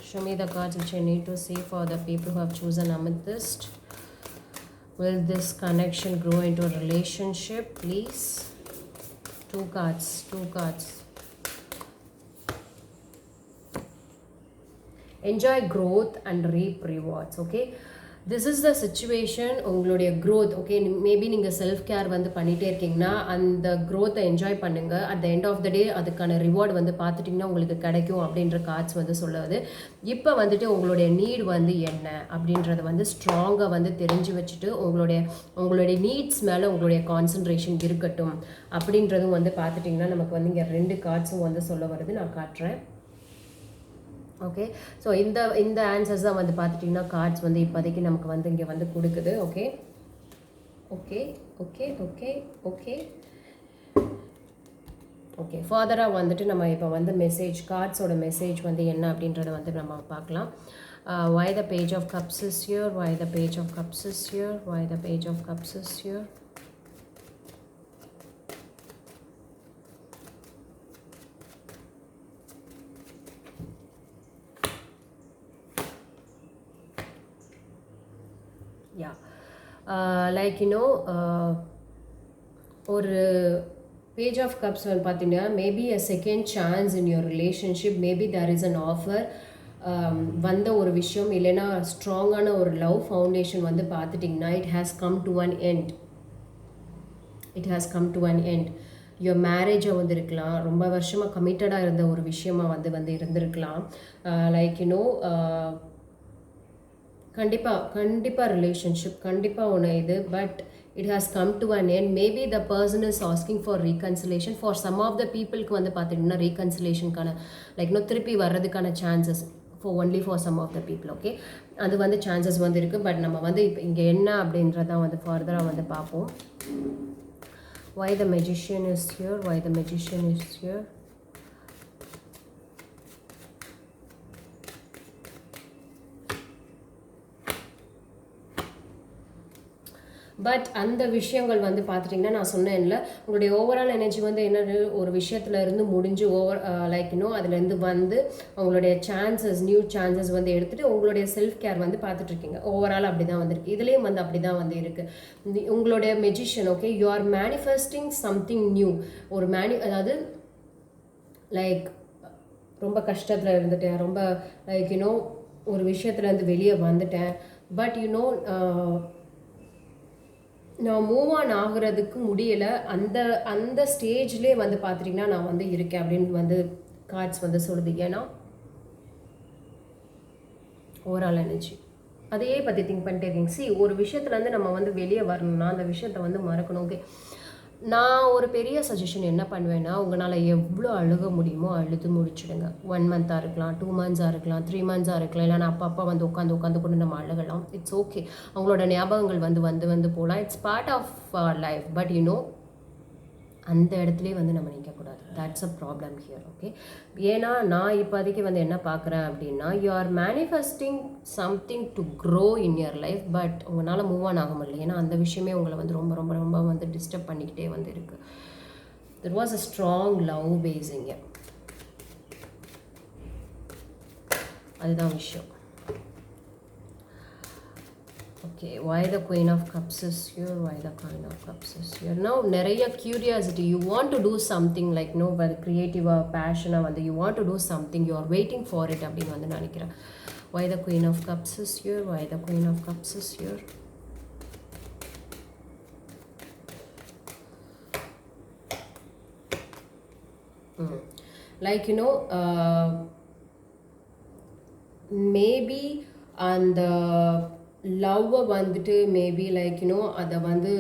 Show me the cards which I need to see for the people who have chosen amethyst. Will this connection grow into a relationship, please? Two cards. Enjoy growth and reap rewards. Okay, this is the situation. உங்களுடைய growth, okay, maybe நீங்கள் self care வந்து பண்ணிகிட்டே இருக்கீங்கன்னா அந்த growth enjoy பண்ணுங்கள். At the end of the day அதுக்கான reward வந்து பார்த்துட்டிங்கன்னா உங்களுக்கு கிடைக்கும் அப்படின்ற கார்ட்ஸ் வந்து சொல்லுவது. இப்போ வந்துட்டு உங்களுடைய நீட் வந்து என்ன அப்படின்றத வந்து ஸ்ட்ராங்காக வந்து தெரிஞ்சு வச்சுட்டு உங்களுடைய நீட்ஸ் மேலே உங்களுடைய கான்சன்ட்ரேஷன் இருக்கட்டும் அப்படின்றதும் வந்து பார்த்துட்டிங்கன்னா நமக்கு வந்து இங்கே 2 கார்ட்ஸும் வந்து சொல்ல வருது. நான் காட்டுறேன். ஓகே, ஸோ இந்த ஆன்சர்ஸ் தான் வந்து பார்த்துட்டிங்கன்னா கார்ட்ஸ் வந்து இப்போதைக்கு நமக்கு வந்து இங்கே வந்து கொடுக்குது. Okay okay okay okay okay okay ஃபர்தராக வந்துட்டு நம்ம இப்போ வந்து கார்ட்ஸோட மெசேஜ் வந்து என்ன அப்படின்றத வந்து நம்ம பார்க்கலாம். Why the page of cups is here? Why the page of cups is here? Why the page of cups is here? Like ஒரு பேஜ் ஆஃப் கப்ஸ் வந்து பார்த்தீங்கன்னா maybe a second chance in your relationship, maybe there is an offer வந்த ஒரு விஷயம், இல்லைன்னா ஸ்ட்ராங்கான ஒரு love foundation வந்து பார்த்துட்டிங்கன்னா it has come to an end. Your மேரேஜை வந்து இருக்கலாம், ரொம்ப வருஷமாக கமிட்டடாக இருந்த ஒரு விஷயமா வந்து இருந்திருக்கலாம். லைக் கண்டிப்பாக ரிலேஷன்ஷிப் கண்டிப்பாக ஒன்று இது, but it has come to an end. Maybe the person is asking for reconciliation. For some of the பீப்புளுக்கு வந்து பார்த்தீங்கன்னா ரீகன்சிலேஷனுக்கான திருப்பி வர்றதுக்கான chances only for some of the people. Okay, அது வந்து சான்சஸ் வந்து இருக்குது. பட் நம்ம வந்து இப்போ இங்கே என்ன அப்படின்றதான் வந்து ஃபர்தராக வந்து பார்ப்போம். Why the magician is here? Why the magician is here? But அந்த விஷயங்கள் வந்து பார்த்துட்டிங்கன்னா நான் சொன்னேன்ல, உங்களுடைய ஓவரால் எனர்ஜி வந்து என்னது ஒரு விஷயத்துல இருந்து முடிஞ்சு அதுலேருந்து வந்து உங்களுடைய நியூ சான்சஸ் வந்து எடுத்துகிட்டு உங்களுடைய செல்ஃப் கேர் வந்து பார்த்துட்ருக்கீங்க. ஓவரால் அப்படி தான் வந்திருக்கு. இதுலேயும் வந்து அப்படி தான் வந்து இருக்குது. உங்களுடைய magician, okay, you are manifesting something new. அதாவது ரொம்ப கஷ்டத்தில் இருந்துட்டேன், ரொம்ப ஒரு விஷயத்துலேருந்து வெளியே வந்துட்டேன், பட் நான் மூவ் ஆன் ஆகுறதுக்கு முடியலை. அந்த ஸ்டேஜ்லேயே வந்து பார்த்துட்டிங்கன்னா நான் வந்து இருக்கேன் அப்படின்னு வந்து கார்ட்ஸ் வந்து சொல்லுது. ஏன்னா ஓவரால் எனர்ஜி அதையே பற்றி திங்க் பண்ணிட்டே இருக்கீங்க. ஒரு விஷயத்துலேருந்து நம்ம வந்து வெளியே வரணும்னா அந்த விஷயத்தை வந்து மறக்கணும். ஓகே, நான் ஒரு பெரிய சஜஷன் என்ன பண்ணுவேன்னா, உங்களால் எவ்வளோ அழுக முடியுமோ அழுது முடிச்சுடுங்க. 1 மந்த்தாக இருக்கலாம், 2 மந்த்ஸாக இருக்கலாம், 3 மந்த்ஸாக இருக்கலாம், இல்லைனா அப்பா வந்து உட்காந்து கொண்டு நம்ம அழுகலாம். It's okay. அவங்களோட ஞாபகங்கள் வந்து போகலாம். It's part of life. But அந்த இடத்துலேயே வந்து நம்ம நிற்கக்கூடாது. That's a problem here. Okay, ஏன்னா நான் இப்போதைக்கு வந்து என்ன பார்க்குறேன் அப்படின்னா, you are manifesting something to grow in your life, but உங்களால் மூவ் ஆன் ஆக முடியல. ஏன்னா அந்த விஷயமே உங்களை வந்து ரொம்ப ரொம்ப ரொம்ப வந்து டிஸ்டர்ப் பண்ணிக்கிட்டே வந்து இருக்குது. There was a strong love basing. அதுதான் விஷயம். Okay, why the Queen of Cups is here? Why the Queen of Cups is here? Now, நிறைய curiosity. You want to do something like creative passion. You want to do something. You are waiting for it. அப்படின்னு வந்து நினைக்கிறேன். Why the Queen of Cups is here? Why the Queen of Cups is here? Maybe அந்த லவ்வை வந்துட்டு maybe அதை வந்து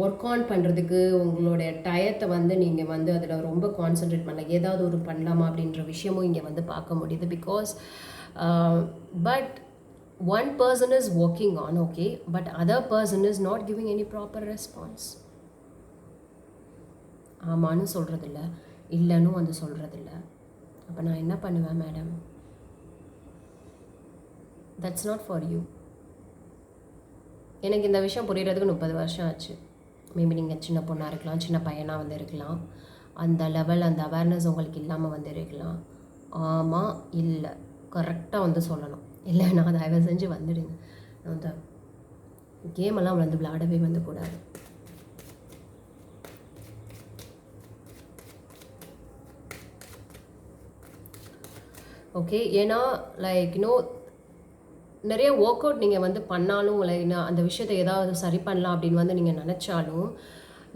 work on பண்ணுறதுக்கு உங்களுடைய டயத்தை வந்து நீங்கள் வந்து அதில் ரொம்ப கான்சென்ட்ரேட் பண்ணலாம். ஏதாவது ஒரு பண்ணலாமா அப்படின்ற விஷயமும் இங்கே வந்து பார்க்க முடியுது. Because but one person is working on, okay, but other person is not giving any proper response. ஆமான்னு சொல்கிறதில்ல, இல்லைன்னு வந்து சொல்கிறதில்ல. அப்போ நான் என்ன பண்ணுவேன் madam? That's not for you. எனக்கு இந்த விஷயம் புரியறதுக்கு 30 வருஷம் ஆச்சு. மேபி நீங்கள் சின்ன பொண்ணாக இருக்கலாம், சின்ன பையனாக வந்து இருக்கலாம். அந்த லெவல், அந்த அவேர்னஸ் உங்களுக்கு இல்லாமல் வந்து இருக்கலாம். ஆமாம், இல்லை, கரெக்டாக வந்து சொல்லணும். இல்லைன்னா தயவு செஞ்சு வந்துடுங்க. அந்த கேமெல்லாம் வந்து விளையாடவே வந்து கூடாது. ஓகே, ஏன்னா லைக் நிறைய ஒர்க் அவுட் நீங்கள் வந்து பண்ணாலும் லைக் அந்த விஷயத்தை ஏதாவது சரி பண்ணலாம் அப்படின்னு வந்து நீங்கள் நினச்சாலும்,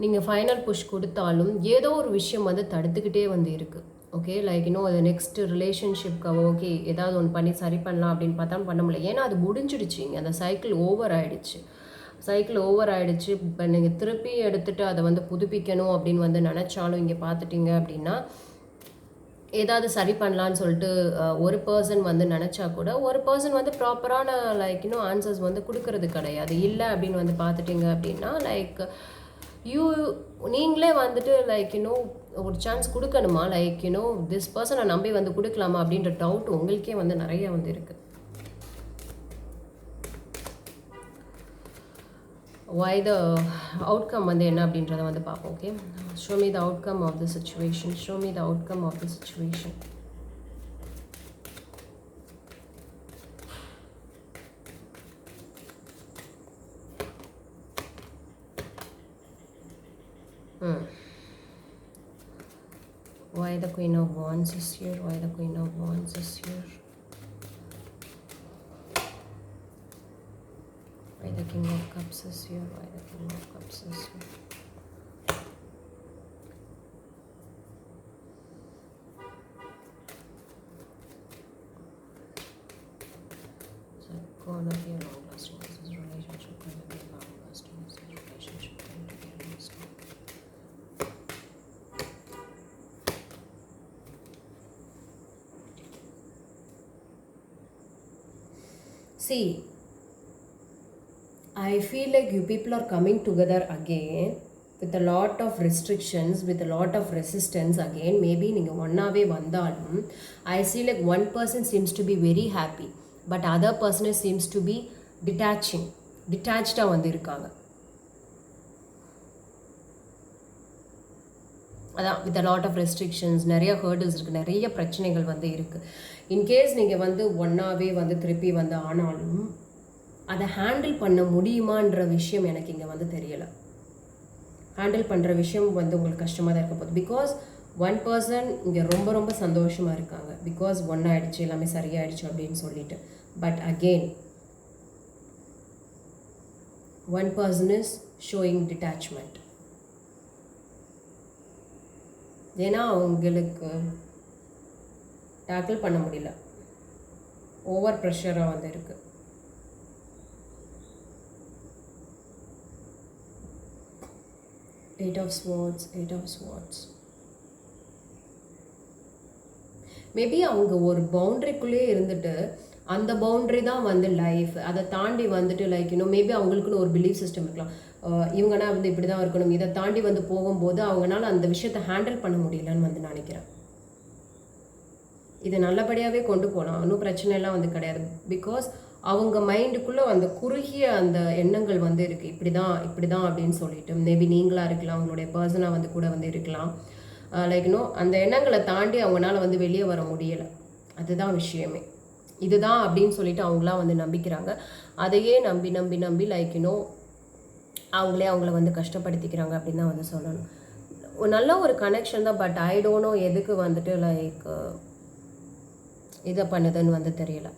நீங்கள் ஃபைனல் புஷ் கொடுத்தாலும் ஏதோ ஒரு விஷயம் வந்து தடுத்துக்கிட்டே வந்து இருக்குது. ஓகே, லைக் அது நெக்ஸ்ட் ரிலேஷன்ஷிப்க்கு ஓகே ஏதாவது ஒன்று பண்ணி சரி பண்ணலாம் அப்படின்னு பார்த்தா பண்ண முடியல. ஏன்னா அது முடிஞ்சிடுச்சிங்க, அந்த சைக்கிள் ஓவர் ஆகிடுச்சு. இப்போ நீங்கள் திருப்பி எடுத்துகிட்டு அதை வந்து புதுப்பிக்கணும் அப்படின்னு வந்து நினச்சாலும் இங்கே பார்த்துட்டிங்க அப்படின்னா ஏதாவது சரி பண்ணலான்னு சொல்லிட்டு ஒரு பர்சன் வந்து நினச்சா கூட ஒரு பர்சன் வந்து ப்ராப்பரான லைக் ஆன்சர்ஸ் வந்து கொடுக்கறது கிடையாது. இல்லை அப்படின்னு வந்து பார்த்துட்டிங்க அப்படின்னா லைக் நீங்களே வந்துட்டு லைக் ஒரு சான்ஸ் கொடுக்கணுமா, லைக் திஸ் பர்சனை நம்பி வந்து கொடுக்கலாமா அப்படின்ற டவுட் உங்களுக்கே வந்து நிறைய வந்து இருக்குது. why the outcome வந்து என்ன அப்படின்றத வந்து பார்ப்போம். Okay, show me the outcome of the situation. Show me the outcome of the situation. Why the Queen of Wands is here? Why the Queen of Wands is here? Why the King of Cups is here? Why the King of Cups is here? So gonna be a long lasting relationship, gonna be a long lasting relationship, going to be a long lasting. See, I feel like you people are coming together again with a lot of restrictions, with a lot of resistance again. Maybe நீங்கள் ஒன்னாவே வந்தாலும் I see like one person seems to be very happy, but other person seems to be detached-ஆ வந்து இருக்காங்க. அதான் with a lot of restrictions, நிறைய hurdles இருக்குது, நிறைய பிரச்சனைகள் வந்து இருக்குது. இன்கேஸ் நீங்கள் வந்து ஒன்னாவே வந்து திருப்பி வந்து ஆனாலும் அதை ஹேண்டில் பண்ண முடியுமான்ற விஷயம் எனக்கு இங்கே வந்து தெரியலை. ஹேண்டில் பண்ணுற விஷயம் வந்து உங்களுக்கு கஷ்டமாக தான் இருக்க போகுது. பிகாஸ் ஒன் பர்சன் இங்கே ரொம்ப ரொம்ப சந்தோஷமாக இருக்காங்க, பிகாஸ் ஒன்றாயிடுச்சு, எல்லாமே சரியாயிடுச்சு அப்படின்னு சொல்லிட்டு. But again one person is showing detachment. ஏன்னா அவங்களுக்கு டேக்கிள் பண்ண முடியல, ஓவர் ப்ரெஷராக வந்து இருக்குது. Eight of Swords. மேபி அவங்க ஒரு பவுண்ட்ரிக்குள்ளே இருந்துட்டு அந்த பவுண்ட்ரி தான் வந்து லைஃப், அதை தாண்டி வந்துட்டு லைக் மேபி அவங்களுக்குன்னு ஒரு பிலீஃப் சிஸ்டம் இருக்கலாம். இவங்கன்னா வந்து இப்படி தான் இருக்கணும், இதை தாண்டி வந்து போகும்போது அவங்களால அந்த விஷயத்தை ஹேண்டில் பண்ண முடியலன்னு வந்து நினைக்கிறேன். இது நல்லபடியாகவே கொண்டு போகலாம், ஒன்றும் பிரச்சனை எல்லாம் வந்து கிடையாது. பிகாஸ் அவங்க மைண்டுக்குள்ளே அந்த குறுகிய அந்த எண்ணங்கள் வந்து இருக்குது, இப்படி தான் அப்படின்னு சொல்லிட்டு. மேபி நீங்களாக இருக்கலாம், அவங்களுடைய பர்சனாக வந்து கூட வந்து இருக்கலாம். லைக் அந்த எண்ணங்களை தாண்டி அவங்களால வந்து வெளியே வர முடியலை, அதுதான் விஷயமே. இதுதான் அப்படின்னு சொல்லிட்டு அவங்களாம் வந்து நம்பிக்கிறாங்க. அதையே நம்பி லைக் அவங்கள வந்து கஷ்டப்படுத்திக்கிறாங்க அப்படின்னு தான் வந்து சொல்லணும். நல்ல ஒரு கனெக்ஷன் தான், பட் ஐ டோன்ட் நோ எதுக்கு வந்துட்டு லைக் இதை பண்ணுதுன்னு வந்து தெரியல.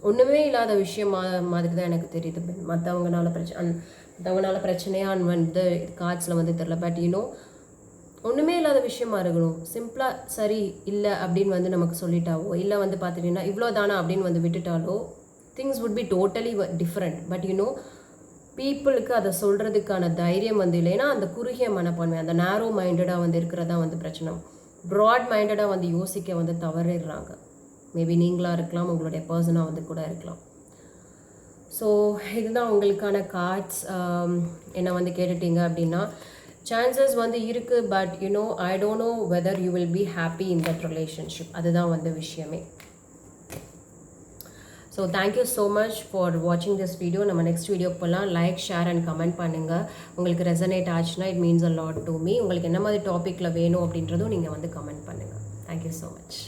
ஒன்றுமே இல்லாத விஷயம் மாதிரி தான் எனக்கு தெரியுது. மற்றவங்கனால பிரச்சனையான்னு வந்து கார்ட்ஸில் வந்து தெரியல. பட் ஒன்றுமே இல்லாத விஷயமா இருக்கணும். சிம்பிளாக சரி இல்லை அப்படின்னு வந்து நமக்கு சொல்லிட்டாவோ, இல்லை வந்து பார்த்துட்டிங்கன்னா இவ்வளோ தானா அப்படின்னு வந்து விட்டுட்டாலோ things would be totally different. But பீப்புளுக்கு அதை சொல்கிறதுக்கான தைரியம் வந்து இல்லைன்னா அந்த குறுகிய மனப்பான்மை, அந்த நேரோ மைண்டடாக வந்து இருக்கிறதா வந்து பிரச்சனை. ப்ராட் மைண்டடாக வந்து யோசிக்க வந்து தவறிடுறாங்க. மேபி நீங்களாக இருக்கலாம், உங்களுடைய பர்சனாக வந்து கூட இருக்கலாம். ஸோ இதுதான் உங்களுக்கான கார்ட்ஸ். என்ன வந்து கேட்டுட்டீங்க அப்படின்னா சான்சஸ் வந்து இருக்குது, but I don't know whether you will be happy in that relationship. அதுதான் வந்து விஷயமே. So thank you so much for வாட்சிங் திஸ் வீடியோ. நம்ம நெக்ஸ்ட் வீடியோக்கு போகலாம். லைக், ஷேர் அண்ட் கமெண்ட் பண்ணுங்கள். உங்களுக்கு ரெசனேட் ஆச்சுன்னா it means a lot to me. உங்களுக்கு என்ன மாதிரி டாப்பிக்கில் வேணும் அப்படின்றதும் நீங்கள் வந்து கமெண்ட் பண்ணுங்கள். Thank you so much.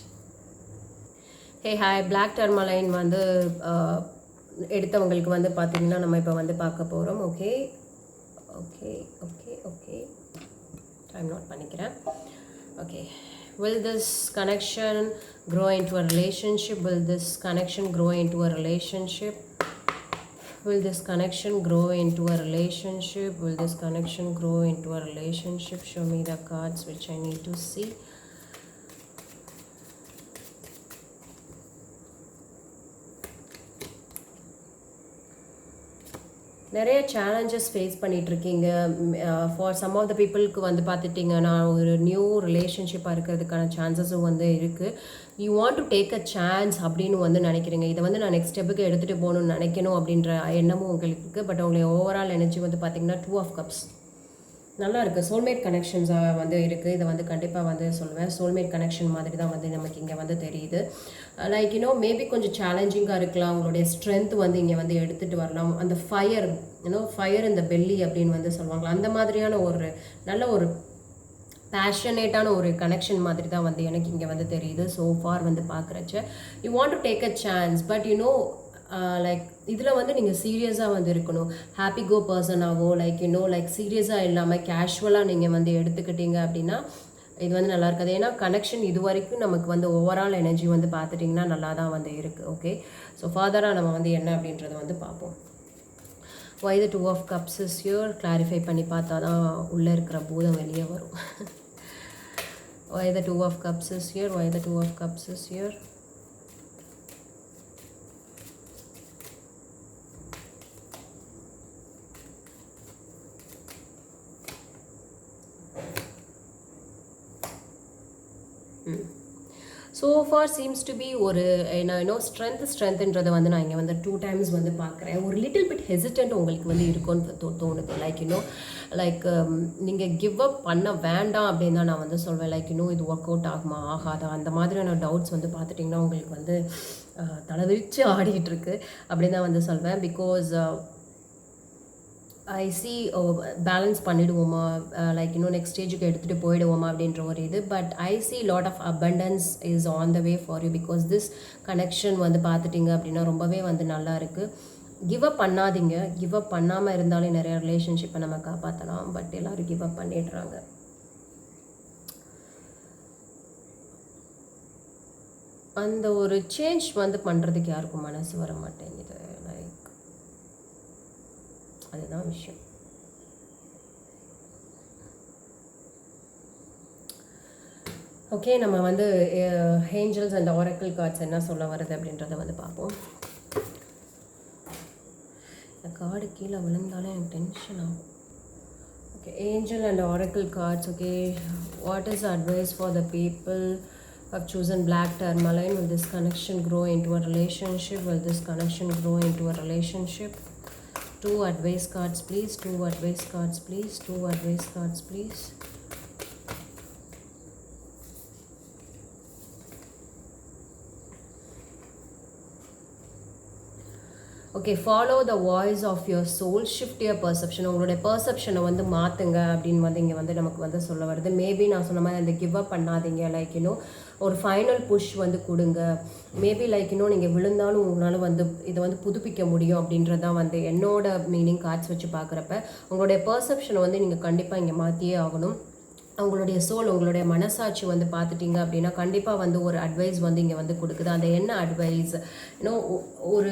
Hey hi, black tourmaline வந்து எடுத்தவங்களுக்கு வந்து பார்த்தீங்கன்னா நம்ம இப்போ வந்து பார்க்க போகிறோம். Okay okay okay okay, time note பண்ணிக்கிறேன். Okay, will this connection grow into a relationship? Will this connection grow into a relationship? Will this connection grow into a relationship? Will this connection grow into a relationship? Show me the cards which I need to see. நிறைய challenges face பண்ணிகிட்ருக்கீங்க. For some of the பீப்புளுக்கு வந்து பார்த்துட்டிங்கன்னா ஒரு new ரிலேஷன்ஷிப்பாக இருக்கிறதுக்கான சான்சஸும் வந்து இருக்குது. You want to take a chance அப்படின்னு வந்து நினைக்கிறீங்க. இதை வந்து நான் நெக்ஸ்ட் ஸ்டெப்புக்கு எடுத்துகிட்டு போகணுன்னு நினைக்கணும் அப்படின்ற எண்ணமும் உங்களுக்கு இருக்குது. பட் உங்களுடைய ஓவரால் எனர்ஜி வந்து பார்த்திங்கன்னா 2 ஆஃப் கப்ஸ் நல்லா இருக்குது. சோல்மேட் கனெக்ஷன்ஸாக வந்து இருக்குது. இதை வந்து கண்டிப்பாக வந்து சொல்லுவேன். சோல்மேட் கனெக்ஷன் மாதிரி தான் வந்து நமக்கு இங்கே வந்து தெரியுது. லைக் மேபி கொஞ்சம் சேலஞ்சிங்காக இருக்கலாம். உங்களுடைய ஸ்ட்ரென்த் வந்து இங்கே வந்து எடுத்துகிட்டு வரலாம். அந்த ஃபயர் ஃபயர் இந்த பெல்லி அப்படின்னு வந்து சொல்லுவாங்களா, அந்த மாதிரியான ஒரு நல்ல ஒரு பேஷனேட்டான ஒரு கனெக்ஷன் மாதிரி தான் வந்து எனக்கு இங்கே வந்து தெரியுது. ஸோ ஃபார் வந்து பார்க்குறச்ச you want to take a chance. But like இதில் வந்து நீங்கள் சீரியஸாக வந்து இருக்கணும். ஹாப்பி கோ பர்சனாகவோ லைக் சீரியஸாக இல்லாமல் கேஷுவலாக நீங்கள் வந்து எடுத்துக்கிட்டீங்க அப்படின்னா இது வந்து நல்லா இருக்காது. ஏன்னா கனெக்ஷன் இது வரைக்கும் நமக்கு வந்து ஓவரால் எனர்ஜி வந்து பார்த்துட்டிங்கன்னா நல்லா தான் வந்து இருக்குது. ஓகே, ஸோ ஃபர்தராக நம்ம வந்து என்ன அப்படின்றத வந்து பார்ப்போம். why the 2 of cups is here? Clarify பண்ணி பார்த்தா தான் உள்ளே இருக்கிற பூதம் வெளியே வரும். why the 2 of cups is here? why the 2 of cups is here? So far seems to be ஒரு ஸ்ட்ரென்த்ன்றதை வந்து நான் இங்கே வந்து 2 times வந்து பார்க்குறேன். ஒரு லிட்டில் பிட் ஹெசிடென்ட் உங்களுக்கு வந்து இருக்கும்னு தோணுது. லைக் நீங்கள் கிவ் அப் பண்ண வேண்டாம் அப்படின்னு தான் நான் வந்து சொல்வேன். லைக் இது ஒர்க் அவுட் ஆகுமா ஆகாதா அந்த மாதிரியான டவுட்ஸ் வந்து பார்த்துட்டிங்கன்னா உங்களுக்கு வந்து தலைவிரிச்சு ஆடிட்டுருக்கு அப்படின்னு தான் வந்து சொல்வேன். பிகாஸ் ஐ சி பேலன்ஸ் பண்ணிவிடுவோமா, லைக் நெக்ஸ்ட் ஸ்டேஜுக்கு எடுத்துகிட்டு போயிடுவோமா அப்படின்ற ஒரு இது. But I see lot of abundance is on the way for you. Because this connection வந்து பார்த்துட்டிங்க அப்படின்னா ரொம்பவே வந்து நல்லா இருக்குது. கிவ் அப் பண்ணாதீங்க. கிவ் அப் பண்ணாமல் இருந்தாலே நிறைய ரிலேஷன்ஷிப்பை நம்ம காப்பாற்றலாம். பட் எல்லோரும் கிவ் அப் பண்ணிடுறாங்க. அந்த ஒரு சேஞ்ச் வந்து பண்ணுறதுக்கு யாருக்கும் மனசு வர மாட்டேங்குது. லைக் அதுதான் விஷயம். ஓகே, நம்ம வந்து ஏஞ்சல்ஸ் அண்ட் ஆரக்கிள் கார்ட்ஸ் என்ன சொல்ல வருது அப்படின்றத வந்து பார்ப்போம். இந்த கார்டு கீழே விழுந்தாலே எனக்கு டென்ஷன் ஆகும். Okay, angel and oracle cards. Okay, what is advice for the people have chosen black tourmaline? Will this connection grow into a relationship? Will this connection grow into a relationship? 2 advice cards please. 2 advice cards please. 2 advice cards please. Okay, follow the voice of your soul, shift your perception. உங்களுடைய பர்செப்ஷனை வந்து மாற்றுங்க அப்படின்னு வந்து இங்கே வந்து நமக்கு வந்து சொல்ல வருது. மேபி நான் சொன்ன மாதிரி அந்த கிவ் அப் பண்ணாதீங்க. லைக் ஒரு ஃபைனல் புஷ் வந்து கொடுங்க. மேபி லைக் நீங்கள் விழுந்தாலும் உங்களால் வந்து இதை வந்து புதுப்பிக்க முடியும் அப்படின்றதான் வந்து என்னோட மீனிங். கார்ட்ஸ் வச்சு பார்க்குறப்ப உங்களுடைய பர்செப்ஷனை வந்து நீங்கள் கண்டிப்பாக இங்கே மாற்றியே ஆகணும். அவங்களுடைய சோல், உங்களுடைய மனசாட்சி வந்து பார்த்துட்டிங்க அப்படின்னா கண்டிப்பாக வந்து ஒரு அட்வைஸ் வந்து இங்கே வந்து கொடுக்குது. அந்த என்ன அட்வைஸ், ஒரு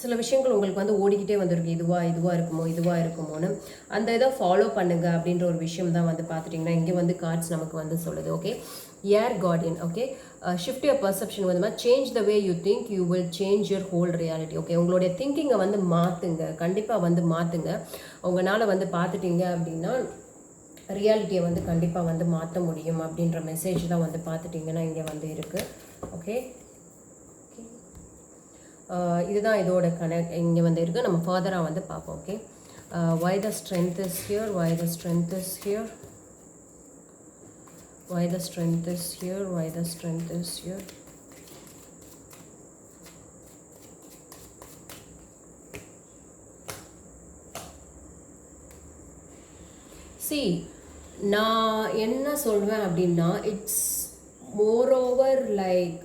சில விஷயங்கள் உங்களுக்கு வந்து ஓடிக்கிட்டே வந்திருக்கு. இதுவாக இருக்குமோன்னு அந்த இதை ஃபாலோ பண்ணுங்க அப்படின்ற ஒரு விஷயம் தான் வந்து பார்த்துட்டிங்கன்னா இங்கே வந்து கார்ட்ஸ் நமக்கு வந்து சொல்லுது. Okay, air guardian. Okay, shift your perception வந்து change the way you think, you will change your whole reality. Okay, உங்களுடைய திங்கிங்கை வந்து மாற்றுங்க, கண்டிப்பாக வந்து மாற்றுங்க. உங்களால் வந்து பார்த்துட்டிங்க அப்படின்னா ரியாலிட்டியை வந்து கண்டிப்பாக வந்து மாற்ற முடியும் அப்படின்ற மெசேஜ் தான் வந்து பார்த்துட்டிங்கன்னா இங்கே வந்து இருக்குது. ஓகே, இதுதான் இதோட இங்கே வந்து இருக்குது. நம்ம ஃபர்தராக வந்து பார்ப்போம். Okay, why the strength is here? why the strength is here? why the strength is here? why the strength is here? See நான் என்ன சொல்வேன் அப்படின்னா, இட்ஸ் மோர் ஓவர் லைக்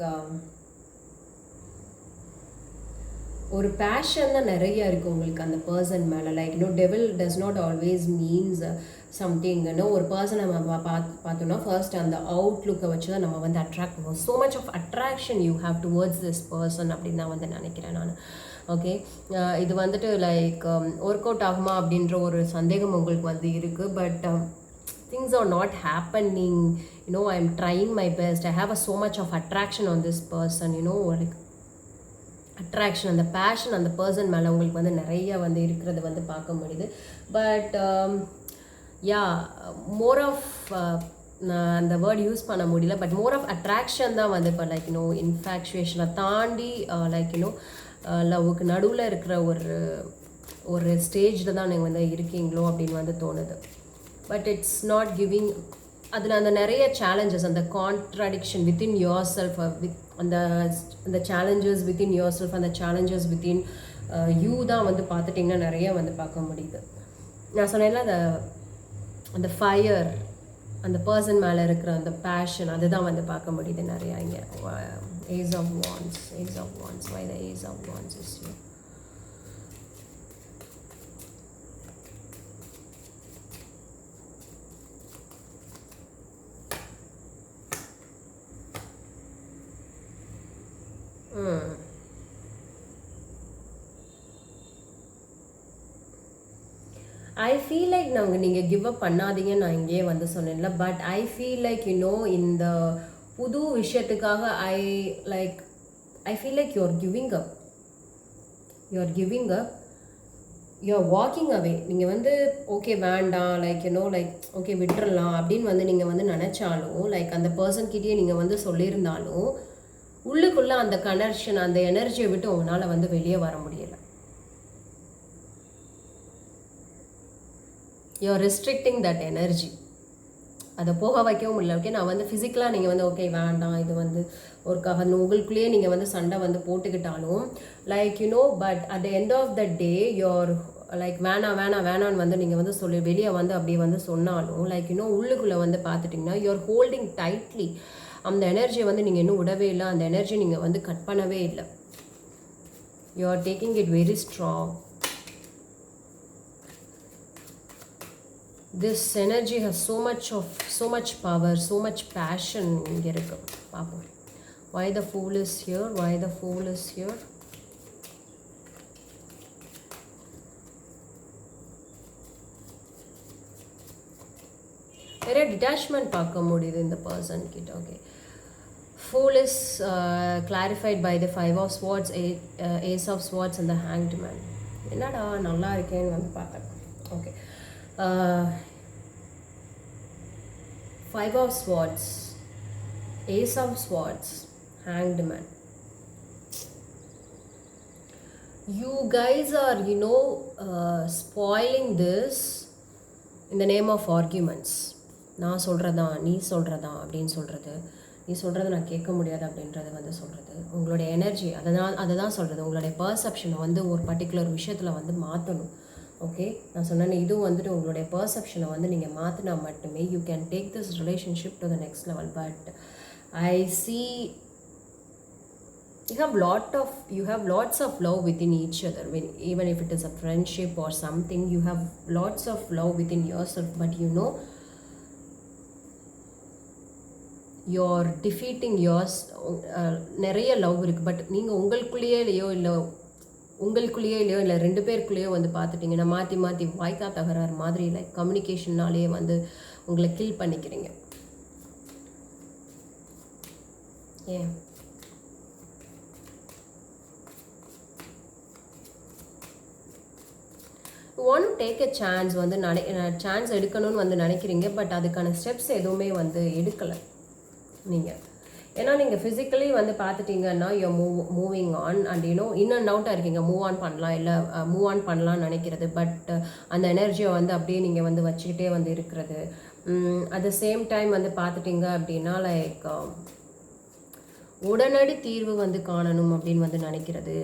ஒரு பேஷன் தான் நிறைய இருக்குது உங்களுக்கு அந்த பர்சன் மேலே. Like devil does not always means சம்திங்னு ஒரு பர்சனை நம்ம பார்த்தோம்னா ஃபர்ஸ்ட் அந்த அவுட்லுக்கை வச்சு தான் நம்ம வந்து அட்ராக்ட் பண்ணுவோம். So much of attraction you have towards this person அப்படின்னு தான் வந்து நினைக்கிறேன் நான். ஓகே, இது வந்துட்டு லைக் ஒர்க் அவுட் ஆகுமா அப்படின்ற ஒரு சந்தேகம் உங்களுக்கு வந்து இருக்குது. But things are not happening, I'm trying my best. I have so much of attraction on this person, like attraction, அந்த பேஷன் அந்த பர்சன் மேலே உங்களுக்கு வந்து நிறைய வந்து இருக்கிறது வந்து பார்க்க முடியுது. பட் யா மோர் ஆஃப் நான் அந்த வேர்ட் யூஸ் பண்ண முடியல, பட் மோர் ஆஃப் அட்ராக்ஷன் தான் வந்து இப்போ லைக் இன்ஃபேக்சுவேஷனை தாண்டி லைக் லவ்வுக்கு நடுவில் இருக்கிற ஒரு ஸ்டேஜில் தான் நீங்கள் வந்து இருக்கீங்களோ அப்படின்னு வந்து தோணுது. பட் இட்ஸ் நாட் கிவிங், அதில் அந்த நிறைய சேலஞ்சஸ், அந்த கான்ட்ராடிக்ஷன் வித்தின் யோர் செல்ஃப், அந்த சேலஞ்சஸ் வித்தின் யோர் செல்ஃப், அந்த சேலஞ்சஸ் வித்தின் யூ தான் வந்து பார்த்துட்டிங்கன்னா நிறைய வந்து பார்க்க முடியுது. நான் சொன்னேன்ல அந்த ஃபயர், அந்த பர்சன் மேலே இருக்கிற அந்த பேஷன், அதுதான் வந்து பார்க்க முடியுது நிறையா இங்கே. Ace of wands, why the ace of wands is you. I feel like நீங்கள் கிவ் அப் பண்ணாதீங்கன்னு நான் இங்கேயே வந்து சொன்னேன்ல. பட் ஐ ஃபீல் லைக் இந்த புது விஷயத்துக்காக I feel like you're giving up, you're walking away. நீங்கள் வந்து ஓகே வேண்டாம், லைக் லைக் ஓகே விட்டுறலாம் அப்படின்னு வந்து நீங்கள் வந்து நினச்சாலும், லைக் அந்த பர்சன்கிட்டயே நீங்கள் வந்து சொல்லியிருந்தாலும் உள்ளுக்குள்ளே அந்த கனெக்ஷன், அந்த எனர்ஜியை விட்டு உங்களால் வந்து வெளியே வர முடியலை. You're restricting that energy. அதை போக வைக்கவும் முடியல. ஓகே, நான் வந்து ஃபிசிக்கலாக நீங்கள் வந்து ஓகே வேண்டாம், இது வந்து ஒருக்காக உங்களுக்குள்ளேயே நீங்கள் வந்து சண்டை வந்து போட்டுக்கிட்டாலும் like but at the end of the day you're like வேணான்னு வந்து நீங்கள் வந்து சொல்லி வெளியே வந்து அப்படியே வந்து சொன்னாலும் லைக் உள்ளுக்குள்ளே வந்து பார்த்துட்டிங்கன்னா யூஆர் ஹோல்டிங் டைட்லி. அந்த எனர்ஜியை வந்து நீங்கள் இன்னும் விடவே இல்லை, அந்த எனர்ஜி நீங்கள் வந்து கட் பண்ணவே இல்லை. You are taking it very strong. This energy has so much power, so much passion இங்கே இருக்கு. பார்ப்போம். Why the fool is here? Why the fool is here? நிறைய டிட்டாச்மெண்ட் பார்க்க முடியுது இந்த பர்சன் கிட்ட. Okay, fool is clarified by the 5 of swords, ace of swords and the hanged man. என்னடா நல்லா இருக்கேன்னு வந்து பார்த்தேன். Okay, 5 of swords, ace of swords, hanged man. You guys are spoiling this in the name of arguments. நான் சொல்கிறதா நீ சொல்கிறதா அப்படின்னு சொல்கிறது, நீ சொல்கிறத நான் கேட்க முடியாது அப்படின்றத வந்து சொல்கிறது. உங்களுடைய எனர்ஜி அதை தான் சொல்கிறது. உங்களுடைய பர்செப்ஷனை வந்து ஒரு பர்டிகுலர் விஷயத்தில் வந்து மாற்றணும். ஓகே, நான் சொன்னேன் இதுவும் வந்துட்டு உங்களுடைய பர்செப்ஷனை வந்து நீங்கள் மாற்றினா மட்டுமே you can take this relationship to the next level. But I C you have lots of love within each other. Even if it is a friendship or something, you have lots of love within yourself. But you're defeating yours. நிறைய love இருக்குது. But நீங்கள் உங்களுக்குள்ளேயோ இல்லை 2 பேருக்குள்ளேயோ வந்து பார்த்துட்டிங்கன்னா மாற்றி வாய்க்கா தகராறு மாதிரி லைக் கம்யூனிகேஷன்னாலேயே வந்து உங்களை கில் பண்ணிக்கிறீங்க. ஏன் ஒன் டேக் எ சான்ஸ் வந்து சான்ஸ் எடுக்கணும்னு வந்து நினைக்கிறீங்க. பட் அதுக்கான ஸ்டெப்ஸ் எதுவுமே வந்து எடுக்கலை நீங்கள். ஏன்னா நீங்கள் ஃபிசிக்கலி வந்து பார்த்துட்டிங்கன்னா you moving on and in and அவுட்டாக இருக்கீங்க. மூவ் ஆன் பண்ணலாம்னு நினைக்கிறது. பட் அந்த எனர்ஜியை வந்து அப்படியே நீங்கள் வந்து வச்சுக்கிட்டே வந்து இருக்கிறது. அட் த சேம் டைம் வந்து பார்த்துட்டிங்க அப்படின்னா லைக் உடனடி தீர்வு வந்து காணணும் அப்படின்னு வந்து நினைக்கிறது.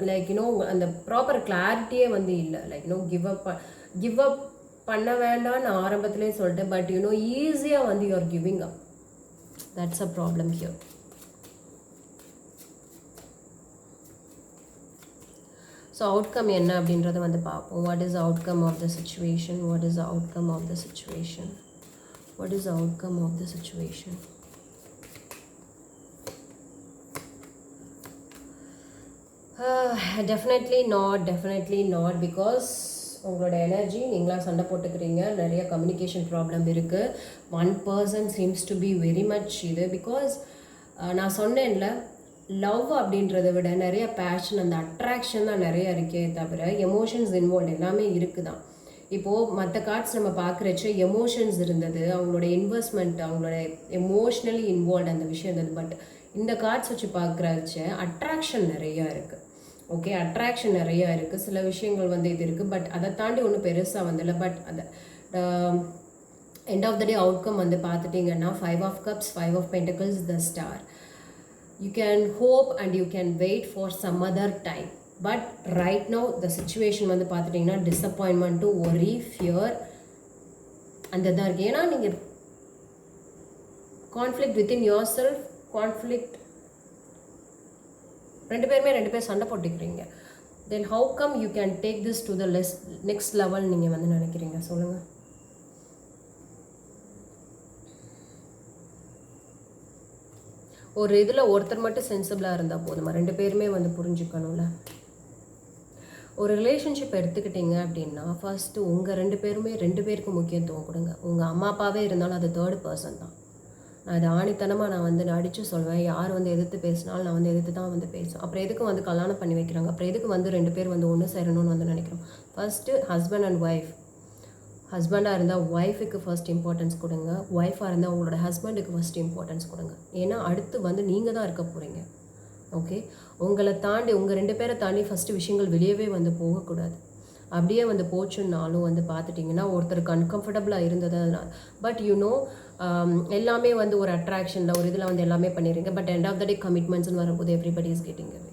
லைக் அந்த ப்ராப்பர் கிளாரிட்டியே வந்து இல்லை. லைக் கிவ் அப் பண்ண வேண்டாம்னு ஆரம்பத்திலே சொல்லிட்டேன். பட் யூனோ ஈஸியாக வந்து you're giving up. That's a problem here. So outcome என்ன அப்படின்றத வந்து பார்ப்போம். What is outcome of the situation? What is outcome of the situation? What is outcome of the situation? Definitely not because உங்களோட energy நீங்களாம் சண்டை போட்டுக்கிறீங்க, நிறைய communication problem இருக்குது. One person seems to be very much இது because நான் சொன்னேன்ல, love அப்படின்றத விட நிறைய பேஷன், அந்த அட்ராக்ஷன் தான் நிறைய இருக்கே தவிர எமோஷன்ஸ் இன்வால்வ் எல்லாமே இருக்குதான். இப்போது மற்ற கார்ட்ஸ் நம்ம பார்க்குறச்ச எமோஷன்ஸ் இருந்தது, அவங்களோட இன்வெஸ்ட்மெண்ட், அவங்களோட எமோஷ்னலி இன்வால்வ் அந்த விஷயம் இருந்தது. பட் இந்த கார்ட்ஸ் வச்சு பார்க்குறச்ச அட்ராக்ஷன் நிறையா இருக்குது. ஓகே, அட்ராக்ஷன் நிறையா இருக்குது, சில விஷயங்கள் வந்து இது இருக்குது. பட் அதை தாண்டி ஒன்றும் பெருசாக வந்துடல. பட் அந்த end of the day outcome வந்து பார்த்துட்டிங்கன்னா 5 of Cups, 5 of Pentacles, the Star. You can hope and you can wait for some other time. But right now the situation வந்து பார்த்துட்டிங்கன்னா டிசப்பாயின்மெண்ட், ஒரி, ஃபியர் அந்த தான் இருக்குது. ஏன்னா நீங்கள் conflict within yourself, conflict ரெண்டு பேர் சண்டை போட்டுக்கிறீங்க. Then how come you can take this to the next level நீங்கள் வந்து நினைக்கிறீங்க? சொல்லுங்கள். ஒரு இதில் ஒருத்தர் மட்டும் சென்சிபிளாக இருந்தால் போதுமா? ரெண்டு பேருமே வந்து புரிஞ்சுக்கணும்ல. ஒரு ரிலேஷன்ஷிப் எடுத்துக்கிட்டிங்க அப்படின்னா ஃபஸ்ட்டு உங்கள் ரெண்டு பேருக்கும் முக்கியத்துவம் கொடுங்க. உங்கள் அம்மா அப்பாவே இருந்தாலும் அது தேர்ட் பர்சன் தான். நான் இதை ஆணித்தனமாக நான் வந்து அடித்து சொல்வேன். யார் வந்து எதிர்த்து பேசினாலும் நான் வந்து எதிர்த்து தான் வந்து பேசுவேன். அப்புறம் எதுக்கு வந்து கல்யாணம் பண்ணி வைக்கிறாங்க? அப்புறம் எதுக்கு வந்து ரெண்டு பேர் வந்து ஒன்று சேரணும்னு வந்து நினைக்கிறோம்? First husband and wife. ஹஸ்பண்டாக இருந்தால் ஒய்ஃபுக்கு ஃபர்ஸ்ட் இம்பார்ட்டன்ஸ் கொடுங்க. ஒய்ஃபாக இருந்தால் உங்களோட ஹஸ்பண்டுக்கு ஃபர்ஸ்ட் இம்பார்ட்டன்ஸ் கொடுங்க. ஏன்னா அடுத்து வந்து நீங்கள் தான் இருக்க போகிறீங்க. ஓகே, உங்களை தாண்டி உங்கள் ரெண்டு பேரை தாண்டி ஃபஸ்ட்டு விஷயங்கள் வெளியவே வந்து போகக்கூடாது. அப்படியே வந்து போச்சுன்னாலும் வந்து பார்த்துட்டிங்கன்னா ஒருத்தருக்கு அன்கம்ஃபர்டபுளாக இருந்தது அதனால். பட் யூனோ எல்லாமே வந்து ஒரு அட்ராக்ஷனில் ஒரு இதில் வந்து எல்லாமே பண்ணிடுறீங்க. பட் எண்ட் ஆஃப் த டே கமிட்மெண்ட்ஸ்னு வரும்போது everybody is getting away.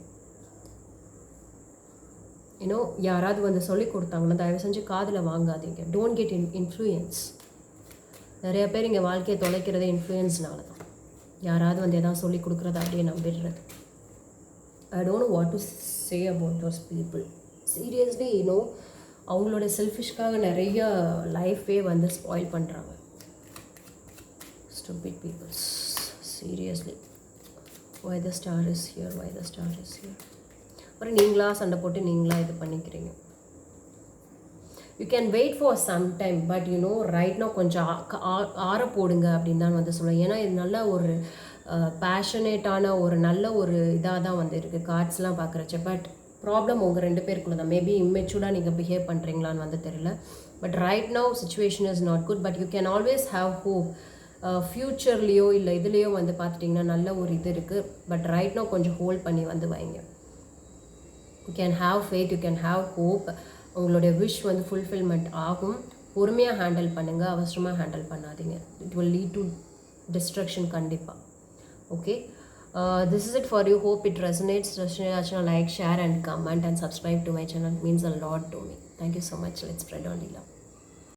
You know யாராவது வந்து சொல்லி கொடுத்தாங்கன்னா தயவு செஞ்சு காதில் வாங்காதீங்க. Don't get influence. நிறைய பேர் இங்கே வாழ்க்கையை தொலைக்கிறதே இன்ஃப்ளூயன்ஸ்னால தான். யாராவது வந்து எதாவது சொல்லி கொடுக்குறத அப்படியே நம்பிடுறது. I don't know what to say about those people. Seriously you know அவங்களோட செல்ஃபிஷ்காக நிறைய லைஃபே வந்து ஸ்பாயில் பண்ணுறாங்க. Stupid peoples, seriously. why the star is here, why the star is here. அப்புறம் நீங்களா சண்டை போட்டு நீங்களா இது பண்ணிக்கிறீங்க. You can wait for some time but you know right no கொஞ்சம் ஆற போடுங்க அப்படின்னு தான் வந்து சொல்லுவேன். ஏன்னா இது நல்ல ஒரு பேஷனேட்டான ஒரு நல்ல ஒரு இதாக தான் வந்து இருக்குது கார்ட்ஸ்லாம் பார்க்குறச்ச. பட் ப்ராப்ளம் உங்கள் ரெண்டு பேருக்குள்ள தான். மேபி இம்மெச்சூர்டாக நீங்கள் பிஹேவ் பண்ணுறீங்களான்னு வந்து தெரியல. But right now situation is not good. But you can always have hope. ஃப்யூச்சர்லேயோ இல்லை இதுலேயோ வந்து பார்த்துட்டிங்கன்னா நல்ல ஒரு இது இருக்குது. பட் ரைட் நவ் கொஞ்சம் ஹோல்ட் பண்ணி வந்து வைங்க. You can have faith, you can have hope. உங்களுடைய விஷ் வந்து ஃபுல்ஃபில்மெண்ட் ஆகும். பொறுமையாக ஹேண்டில் பண்ணுங்கள், அவசரமாக ஹேண்டில் பண்ணாதீங்க. It will lead to destruction கண்டிப்பாக. Okay, this is it for you. Hope it resonates. Like, share and comment and subscribe to my channel. It means a lot to me. Thank you so much. Let's spread on love.